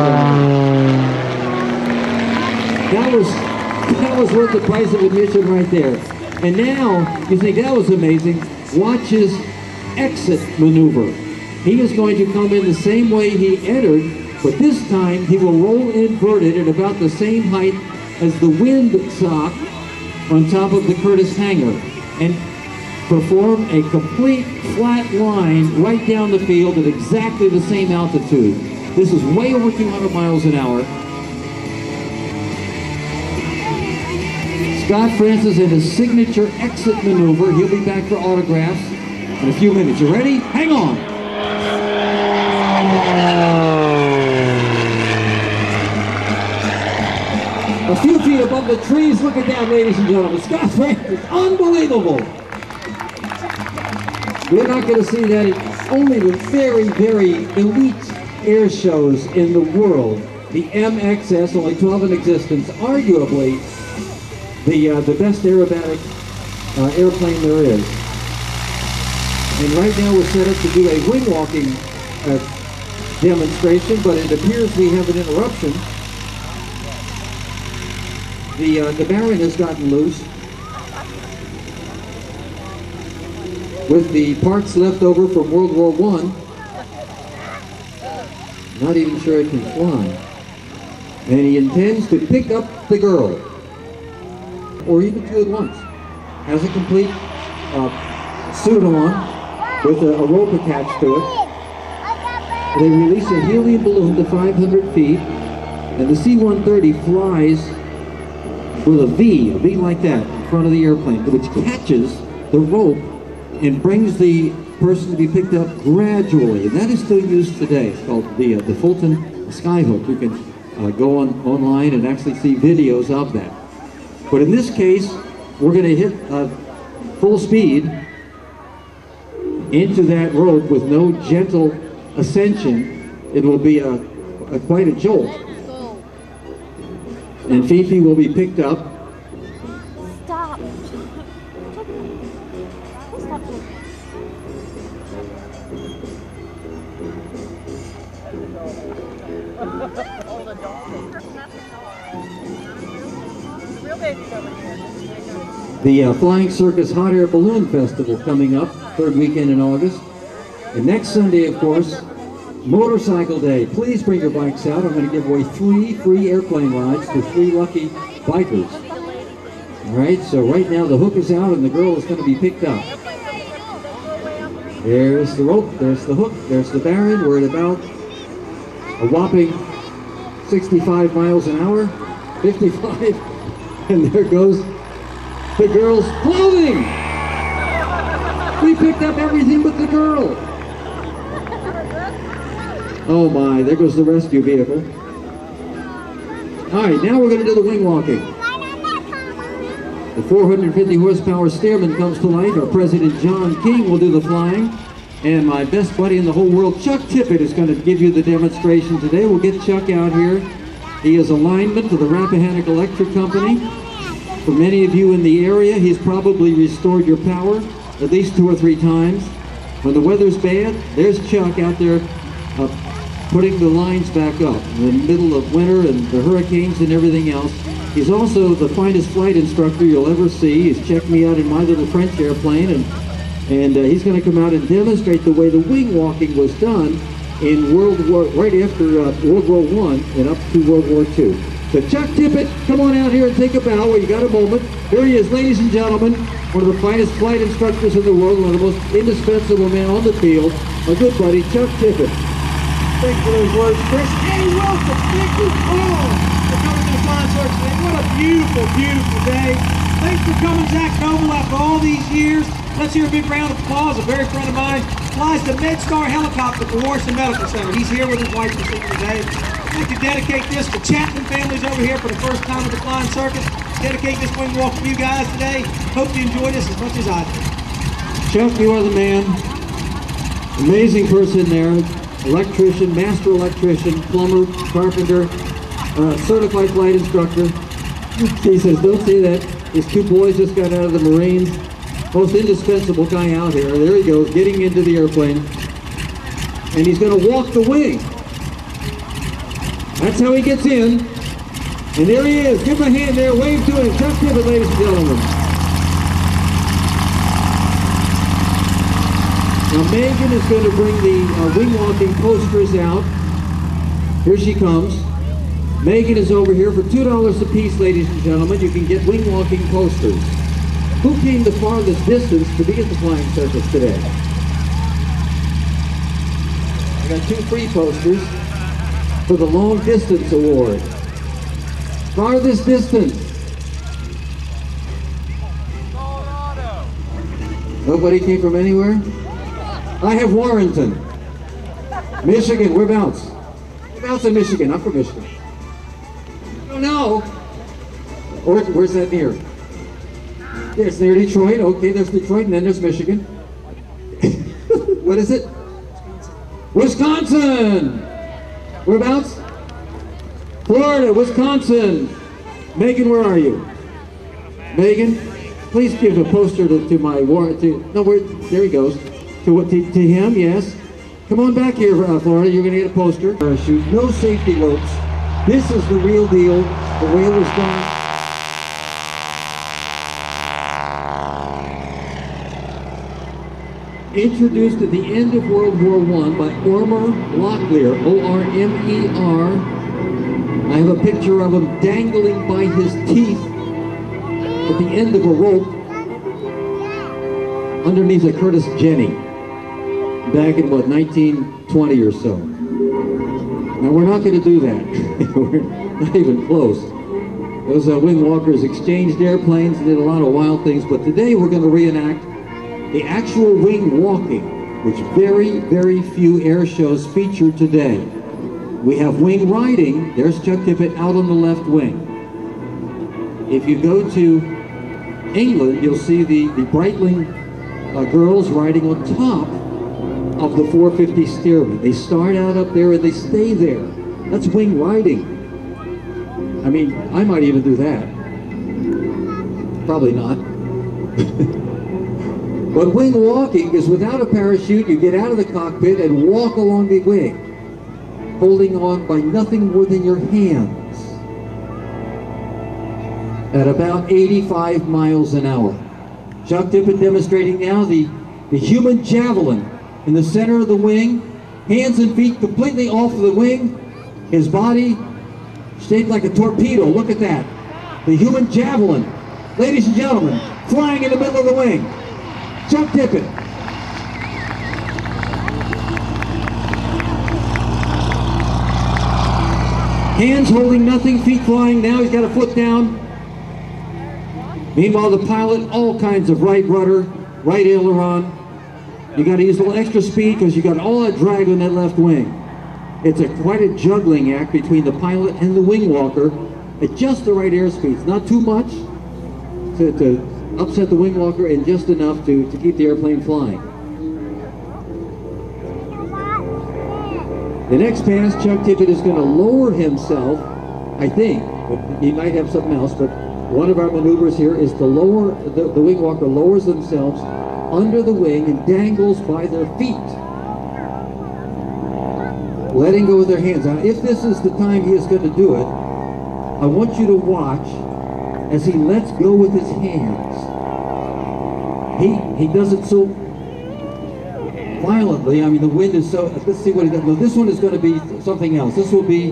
gentlemen. That was worth the price of admission right there. And now, you think that was amazing, watch his exit maneuver. He is going to come in the same way he entered, but this time he will roll inverted at about the same height as the wind sock on top of the Curtis hangar and perform a complete flat line right down the field at exactly the same altitude. This is way over 200 miles an hour. Scott Francis in his signature exit maneuver. He'll be back for autographs in a few minutes. You ready? Hang on. A few feet above the trees. Look at that, ladies and gentlemen. Scott Francis, unbelievable. We're not going to see that in only the very, very elite air shows in the world. The MXS, only 12 in existence, arguably the best aerobatic airplane there is. And right now we're set up to do a wing walking demonstration, but it appears we have an interruption. The Baron has gotten loose with the parts left over from World War I. Not even sure it can fly. And he intends to pick up the girl, or even two at once. Has a complete suit on with a rope attached to it. They release a helium balloon to 500 feet, and the C-130 flies with a V like that in front of the airplane, which catches the rope and brings the person to be picked up gradually. And that is still used today. It's called the Fulton Skyhook. You can go online and actually see videos of that. But in this case, we're going to hit full speed into that rope with no gentle ascension. It will be quite a jolt. And Fifi will be picked up. Stop. Stop. The Flying Circus Hot Air Balloon Festival coming up, third weekend in August. And next Sunday, of course, Motorcycle Day. Please bring your bikes out. I'm going to give away 3 free airplane rides to 3 lucky bikers. All right, so right now the hook is out and the girl is going to be picked up. There's the rope, there's the hook, there's the Baron. We're at about a whopping 65 miles an hour, 55, and there goes the girl's clothing. We picked up everything but the girl. Oh my, there goes the rescue vehicle. All right, now we're going to do the wing walking. The 450 horsepower Stearman comes to life. Our President John King will do the flying. And my best buddy in the whole world, Chuck Tippett, is going to give you the demonstration today. We'll get Chuck out here. He is a lineman for the Rappahannock Electric Company. For many of you in the area, he's probably restored your power at least 2 or 3 times. When the weather's bad, there's Chuck out there putting the lines back up in the middle of winter and the hurricanes and everything else. He's also the finest flight instructor you'll ever see. He's checked me out in my little French airplane, and he's going to come out and demonstrate the way the wing walking was done in right after World War I and up to World War II. So Chuck Tippett, come on out here and take a bow while you got a moment. Here he is, ladies and gentlemen, one of the finest flight instructors in the world, one of the most indispensable men on the field, my good buddy, Chuck Tippett. Thanks for those words, Chris. Hey, welcome. Thank you all for coming to the Flying Circus today. What a beautiful, beautiful day. Thanks for coming, Zach Noble, after all these years. Let's hear a big round of applause. A very friend of mine flies the MedStar helicopter for Washington Medical Center. He's here with his wife this evening today. I'd like to dedicate this to Chapman families over here for the first time at the Flying Circus. Dedicate this wing walk for you guys today. Hope you enjoy this as much as I did. Chuck, you are the man. Amazing person there. Electrician, master electrician, plumber, carpenter, certified flight instructor. He says, don't say that. His 2 boys just got out of the Marines. Most indispensable guy out here. There he goes, getting into the airplane. And he's going to walk the wing. That's how he gets in. And there he is. Give him a hand there. Wave to him. Chuck Tippett, ladies and gentlemen. Now Megan is going to bring the wing walking posters out. Here she comes. Megan is over here for $2 a piece, ladies and gentlemen. You can get wing walking posters. Who came the farthest distance to be at the Flying Circus today? I got 2 free posters for the Long Distance Award. Farthest distance. Nobody came from anywhere? I have Warrenton. Michigan, whereabouts? Whereabouts in Michigan? I'm from Michigan. I don't know. Or, where's that near? Yeah, it's near Detroit. Okay, there's Detroit, and then there's Michigan. What is it? Wisconsin! Whereabouts? Florida, Wisconsin. Megan, where are you? Megan, please give a poster to my there he goes. To him, yes. Come on back here, Florida. You're going to get a poster. Parachute, no safety ropes. This is the real deal. The whale is gone. Introduced at the end of World War I by Ormer Locklear, O-R-M-E-R. I have a picture of him dangling by his teeth at the end of a rope underneath a Curtis Jenny back in, what, 1920 or so. Now, we're not going to do that. We're not even close. Those wing walkers exchanged airplanes and did a lot of wild things, but today we're going to reenact the actual wing walking, which very, very few air shows feature today. We have wing riding. There's Chuck Tippett out on the left wing. If you go to England, you'll see the Breitling girls riding on top of the 450 Stearman. They start out up there and they stay there. That's wing riding. I mean, I might even do that. Probably not. But wing walking is without a parachute. You get out of the cockpit and walk along the wing, holding on by nothing more than your hands at about 85 miles an hour. Chuck Tippett demonstrating now the human javelin in the center of the wing, hands and feet completely off of the wing, his body shaped like a torpedo. Look at that. The human javelin. Ladies and gentlemen, flying in the middle of the wing. Chuck Tippett. Hands holding nothing, feet flying. Now he's got a foot down. Meanwhile, the pilot, all kinds of right rudder, right aileron. You got to use a little extra speed because you got all that drag on that left wing. It's quite a juggling act between the pilot and the wing walker at just the right airspeeds. Not too much to upset the wing walker and just enough to keep the airplane flying. The next pass, Chuck Tippett is going to lower himself, I think, but he might have something else, but one of our maneuvers here is to lower, the wing walker lowers themselves under the wing and dangles by their feet, letting go with their hands. Now, if this is the time he is going to do it, I want you to watch as he lets go with his hands. He does it so violently. I mean, the wind is so, let's see what he does. No, this one is going to be something else. This will be,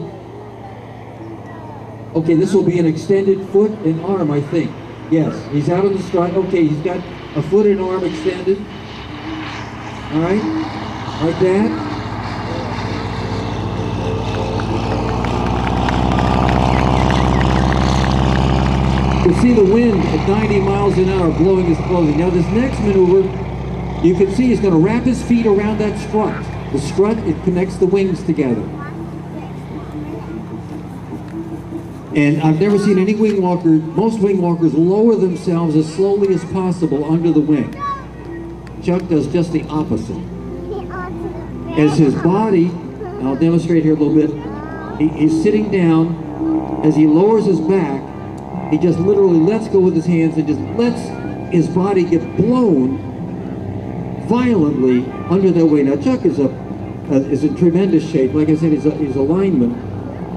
okay, this will be an extended foot and arm, I think. Yes, he's out on the stride. Okay, he's got a foot and arm extended. All right, like that. You can see the wind at 90 miles an hour blowing his clothing. Now this next maneuver, you can see he's going to wrap his feet around that strut. The strut, it connects the wings together. And I've never seen any wing walker, most wing walkers lower themselves as slowly as possible under the wing. Chuck does just the opposite. As his body, I'll demonstrate here a little bit, he's sitting down. As he lowers his back, he just literally lets go with his hands and just lets his body get blown violently under that way. Now Chuck is in tremendous shape. Like I said, he's a lineman,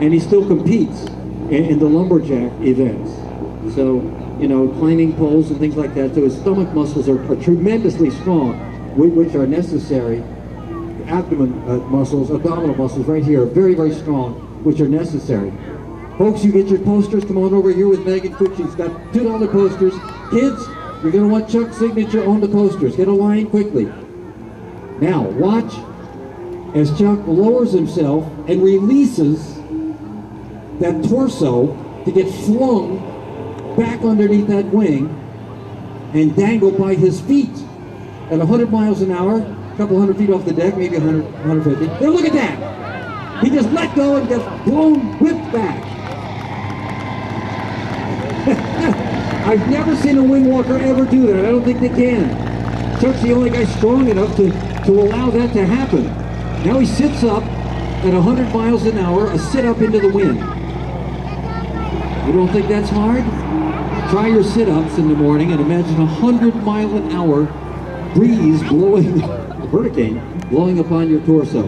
and he still competes in the lumberjack events. So, you know, climbing poles and things like that. So his stomach muscles are tremendously strong, which are necessary. Abdominal muscles right here are very, very strong, which are necessary Folks, you get your posters. Come on over here with Megan quick. She's got $2 posters. Kids, you're going to want Chuck's signature on the posters. Get a line quickly. Now, watch as Chuck lowers himself and releases that torso to get flung back underneath that wing and dangle by his feet at 100 miles an hour, a couple hundred feet off the deck, maybe 100, 150. Now look at that! He just let go and gets blown, whipped back. I've never seen a wing walker ever do that. I don't think they can. Chuck's the only guy strong enough to allow that to happen. Now he sits up at 100 miles an hour, a sit-up into the wind. You don't think that's hard? Try your sit-ups in the morning and imagine a 100-mile-an-hour breeze blowing, a hurricane, blowing upon your torso.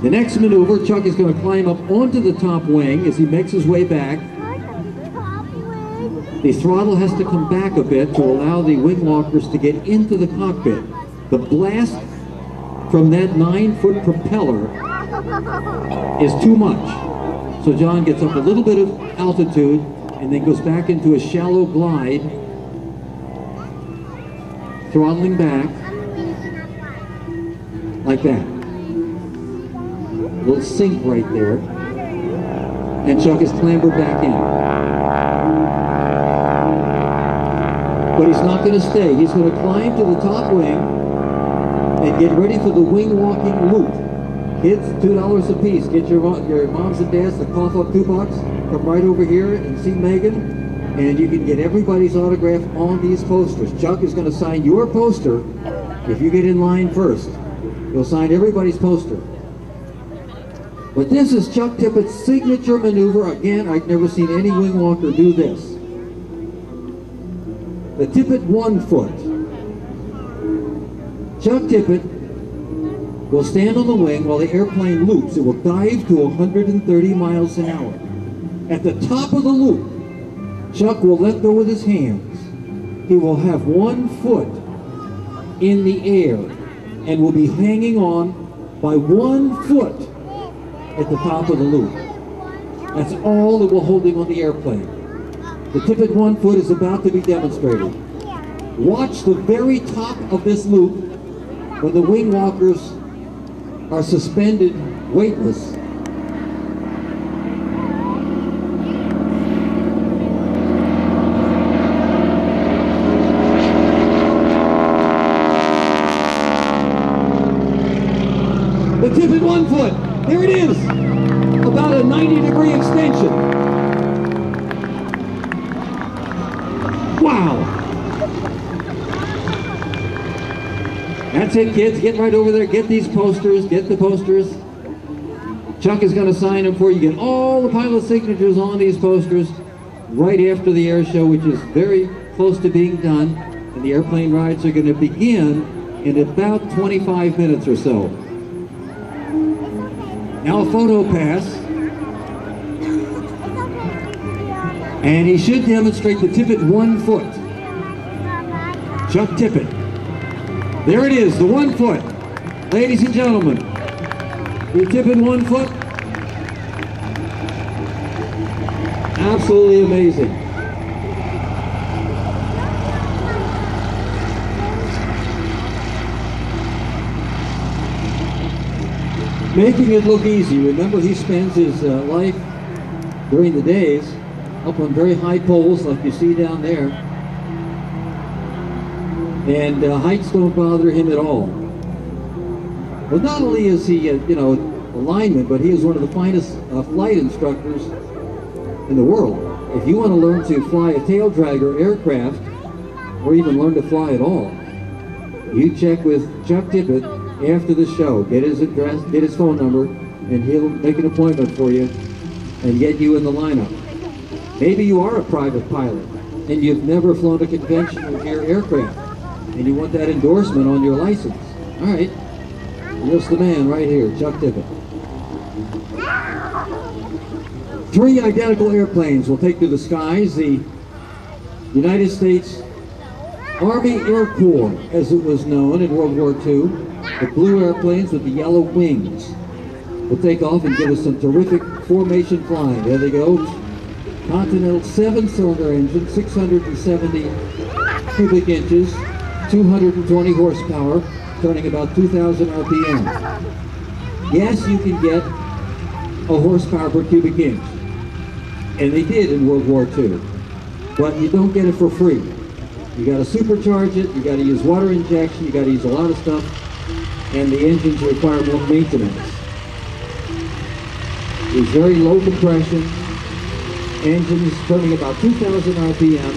The next maneuver, Chuck is going to climb up onto the top wing as he makes his way back. The throttle has to come back a bit to allow the wing walkers to get into the cockpit. The blast from that 9-foot propeller is too much. So John gets up a little bit of altitude and then goes back into a shallow glide, throttling back like that. A little sink right there. And Chuck is clambered back in. But he's not going to stay. He's going to climb to the top wing and get ready for the wing walking loop. Kids, $2 a piece. Get your moms and dads the cough up coupons. Come right over here and see Megan, and you can get everybody's autograph on these posters. Chuck is going to sign your poster if you get in line first. He'll sign everybody's poster. But this is Chuck Tippett's signature maneuver. Again, I've never seen any wing walker do this. The Tippett 1 foot. Chuck Tippett will stand on the wing while the airplane loops. It will dive to 130 miles an hour. At the top of the loop, Chuck will let go with his hands. He will have 1 foot in the air and will be hanging on by 1 foot at the top of the loop. That's all that will hold him on the airplane. The Tippett 1 foot is about to be demonstrated. Watch the very top of this loop when the wing walkers are suspended weightless. The Tippett 1 foot, there it is, about a 90-degree extension. Wow. That's it, kids. Get right over there. Get these posters. Get the posters. Chuck is going to sign them for you. Get all the pilot signatures on these posters right after the air show, which is very close to being done. And the airplane rides are going to begin in about 25 minutes or so. Now a photo pass. And he should demonstrate the Tippett 1 foot. Chuck Tippett. There it is, the 1 foot. Ladies and gentlemen, the Tippett 1 foot. Absolutely amazing. Making it look easy. Remember, he spends his life during the days up on very high poles like you see down there. And heights don't bother him at all. Well, not only is he, a lineman, but he is one of the finest flight instructors in the world. If you want to learn to fly a tail dragger aircraft, or even learn to fly at all, you check with Chuck Tippett after the show. Get his address, get his phone number, and he'll make an appointment for you and get you in the lineup. Maybe you are a private pilot and you've never flown a conventional air aircraft and you want that endorsement on your license. All right, here's the man right here, Chuck Tippett. 3 identical airplanes will take to the skies. The United States Army Air Corps, as it was known in World War II, the blue airplanes with the yellow wings. will take off and give us some terrific formation flying. There they go. Continental 7-cylinder engine, 670 cubic inches, 220 horsepower, turning about 2,000 RPM. Yes, you can get a horsepower per cubic inch, and they did in World War II, but you don't get it for free. You got to supercharge it, you got to use water injection, you got to use a lot of stuff, and the engines require more maintenance. These very low compression engines turning about 2,000 RPM,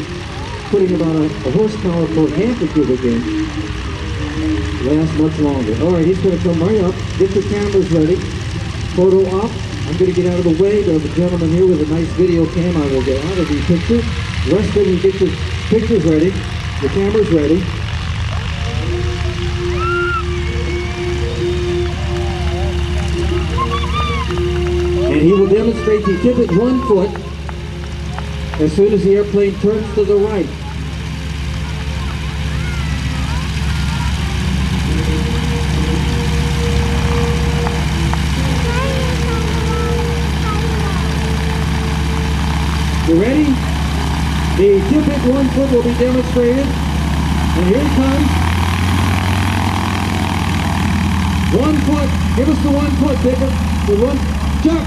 putting about a horsepower per half a cubic inch, last much longer. All right, he's going to come right up. Get your cameras ready. Photo up. I'm going to get out of the way. There's a gentleman here with a nice video cam. I will get out of these pictures. Rest of you get your pictures ready. Your cameras ready. And he will demonstrate you tip it 1 foot as soon as the airplane turns to the right. You ready? The tip it 1 foot will be demonstrated. And here it comes. 1 foot. Give us the 1 foot, tip it. The one. Chuck!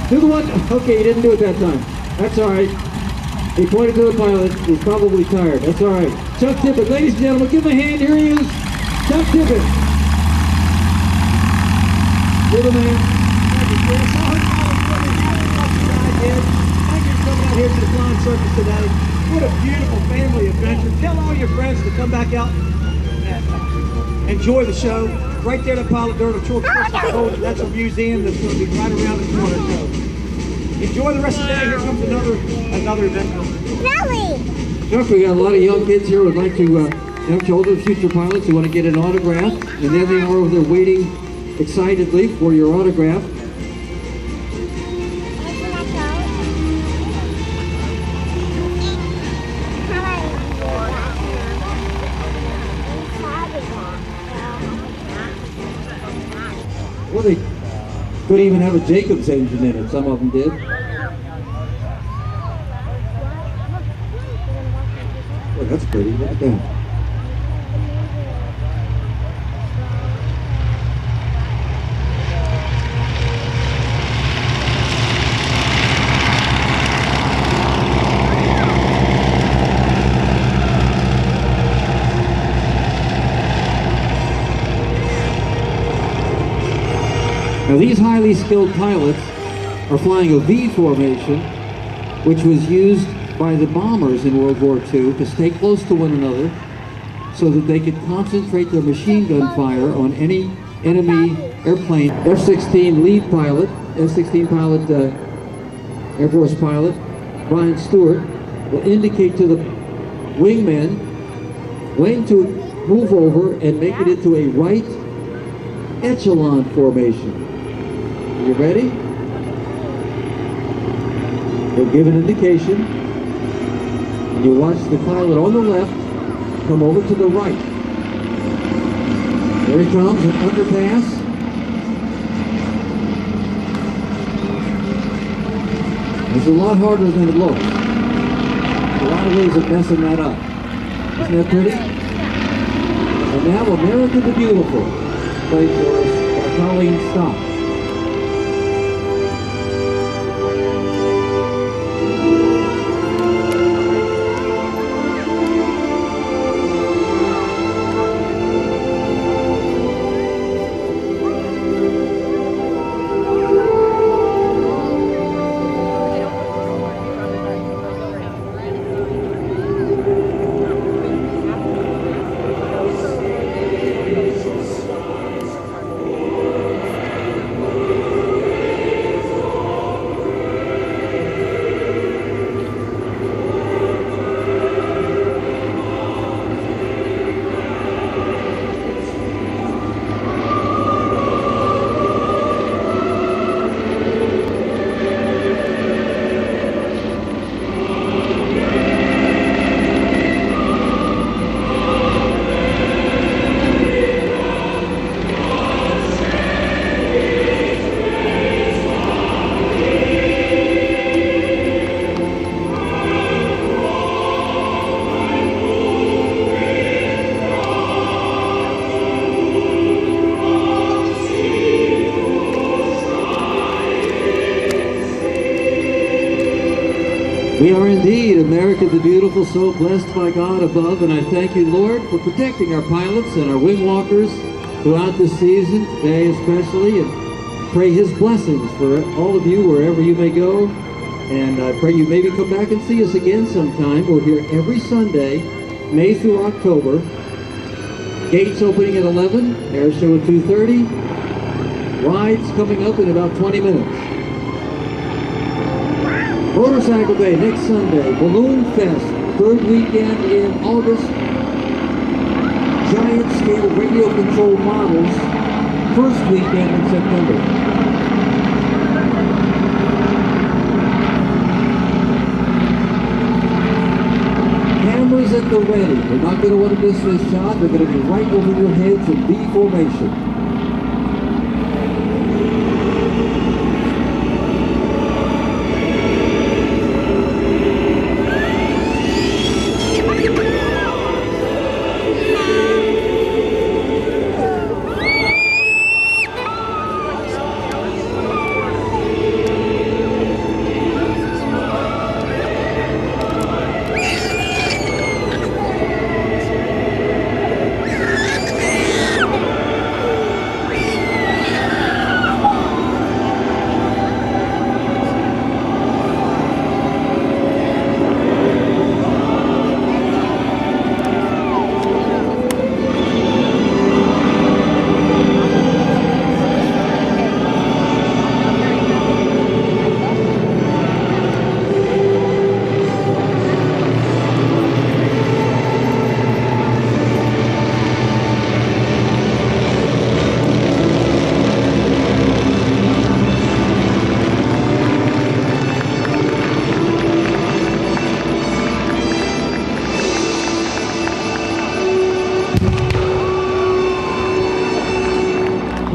Do the one. Okay, he didn't do it that time. That's all right. He pointed to the pilot. He's probably tired. That's all right. Chuck Tippett. Ladies and gentlemen, give him a hand. Here he is. Chuck Tippett. You're the man. Thank you, Chris. I hope all of you did. Thank you for coming out here to the Flying Circus today. What a beautiful family adventure. Tell all your friends to come back out and enjoy the show. Right there, the pilot dirt of George Christmas Golden. That's a museum that's going to be right around the corner. So enjoy the rest of the day. Here comes another event. Nelly! Chuck, we got a lot of young kids here who would like to, young children, future pilots who want to get an autograph. And there they are over there waiting excitedly for your autograph. Well, they could even have a Jacobs engine in it. Some of them did. Boy, that's pretty. Look at that. Now these highly skilled pilots are flying a V formation, which was used by the bombers in World War II to stay close to one another so that they could concentrate their machine gun fire on any enemy airplane. F-16 lead pilot, F-16 pilot, Air Force pilot, Brian Stewart, will indicate to the wingmen when to move over and make it into a right echelon formation. You ready? We'll give an indication. And you watch the pilot on the left come over to the right. There he comes, an underpass. It's a lot harder than it looks. There's a lot of ways of messing that up. Isn't that pretty? And now America the Beautiful, played for us by Colleen Stock. We are indeed America the Beautiful, so blessed by God above, and I thank you, Lord, for protecting our pilots and our wing walkers throughout this season, today especially, and pray His blessings for all of you wherever you may go. And I pray you maybe come back and see us again sometime. We're here every Sunday, May through October. Gates opening at 11, Airshow at 2:30. Rides coming up in about 20 minutes. Motorcycle Day next Sunday, Balloon Fest, third weekend in August. Giant scale radio control models, first weekend in September. Cameras at the ready. You're not going to want to miss this shot. They're going to be right over your heads in V formation.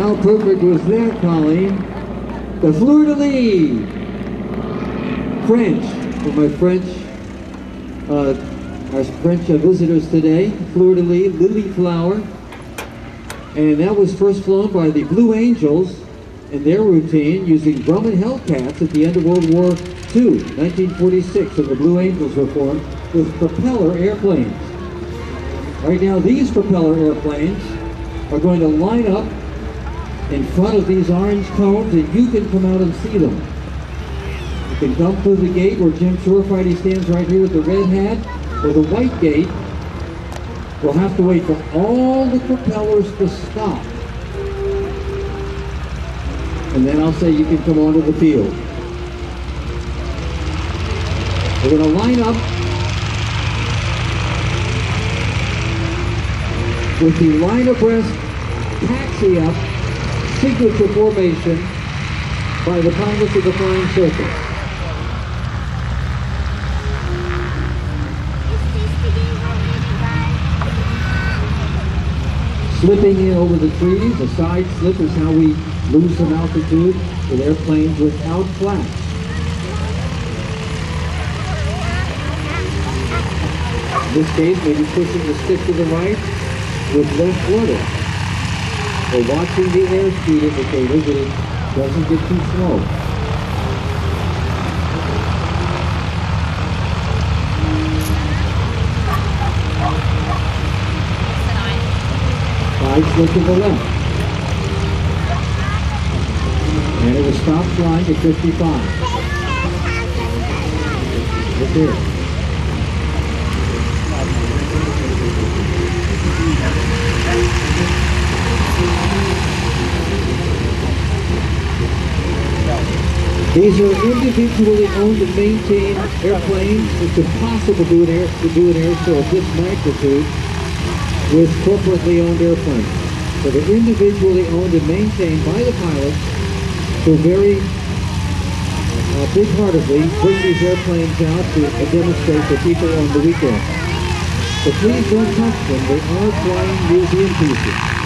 How perfect was that, Colleen? The fleur-de-lis! French, for my our French visitors today. Fleur-de-lis, lily flower. And that was first flown by the Blue Angels in their routine using Grumman Hellcats at the end of World War II, 1946, when the Blue Angels were formed with propeller airplanes. Right now, these propeller airplanes are going to line up in front of these orange cones, and you can come out and see them. You can come through the gate where Jim Shorefighty stands right here with the red hat, or the white gate. We'll have to wait for all the propellers to stop. And then I'll say you can come onto the field. We're going to line up with the line abreast taxi up signature formation by the pilots of the Flying Circus. Slipping in over the trees, a side slip is how we lose some altitude with airplanes without flaps. In this case, maybe pushing the stick to the right with left rudder. We're watching the airspeed indicator that it doesn't get too slow. Side slip to the left. And it will stop flying at 55. Right there. These are individually owned and maintained airplanes. It's impossible to do an air show of this magnitude with corporately owned airplanes. So they're individually owned and maintained by the pilots who very big-heartedly bring these airplanes out to demonstrate for people on the weekend. So please don't touch them. They are flying museum pieces.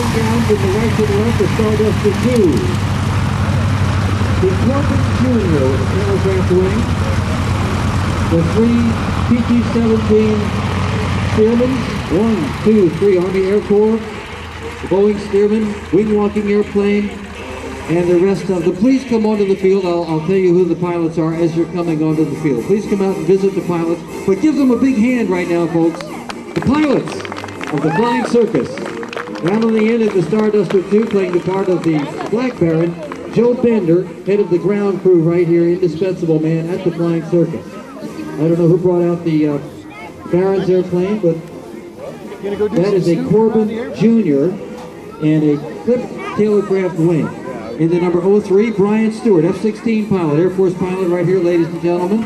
coming down from the right to the left is Starduster 2. The Corbin Jr. aircraft wing. The 3 PT-17 Stearman, 1, 2, 3 Army Air Corps, the Boeing-Stearman wing walking airplane, and the rest of them. Please come onto the field. I'll tell you who the pilots are as you're coming onto the field. Please come out and visit the pilots, but give them a big hand right now, folks. The pilots of the Flying Circus. Down on the end of the Starduster 2, playing the part of the Black Baron, Joe Bender, head of the ground crew right here, indispensable man at the Flying Circus. I don't know who brought out the Baron's airplane, but that is a Corbin Jr. and a clipped tailcraft wing. In the number 03, Brian Stewart, F-16 pilot, Air Force pilot right here, ladies and gentlemen.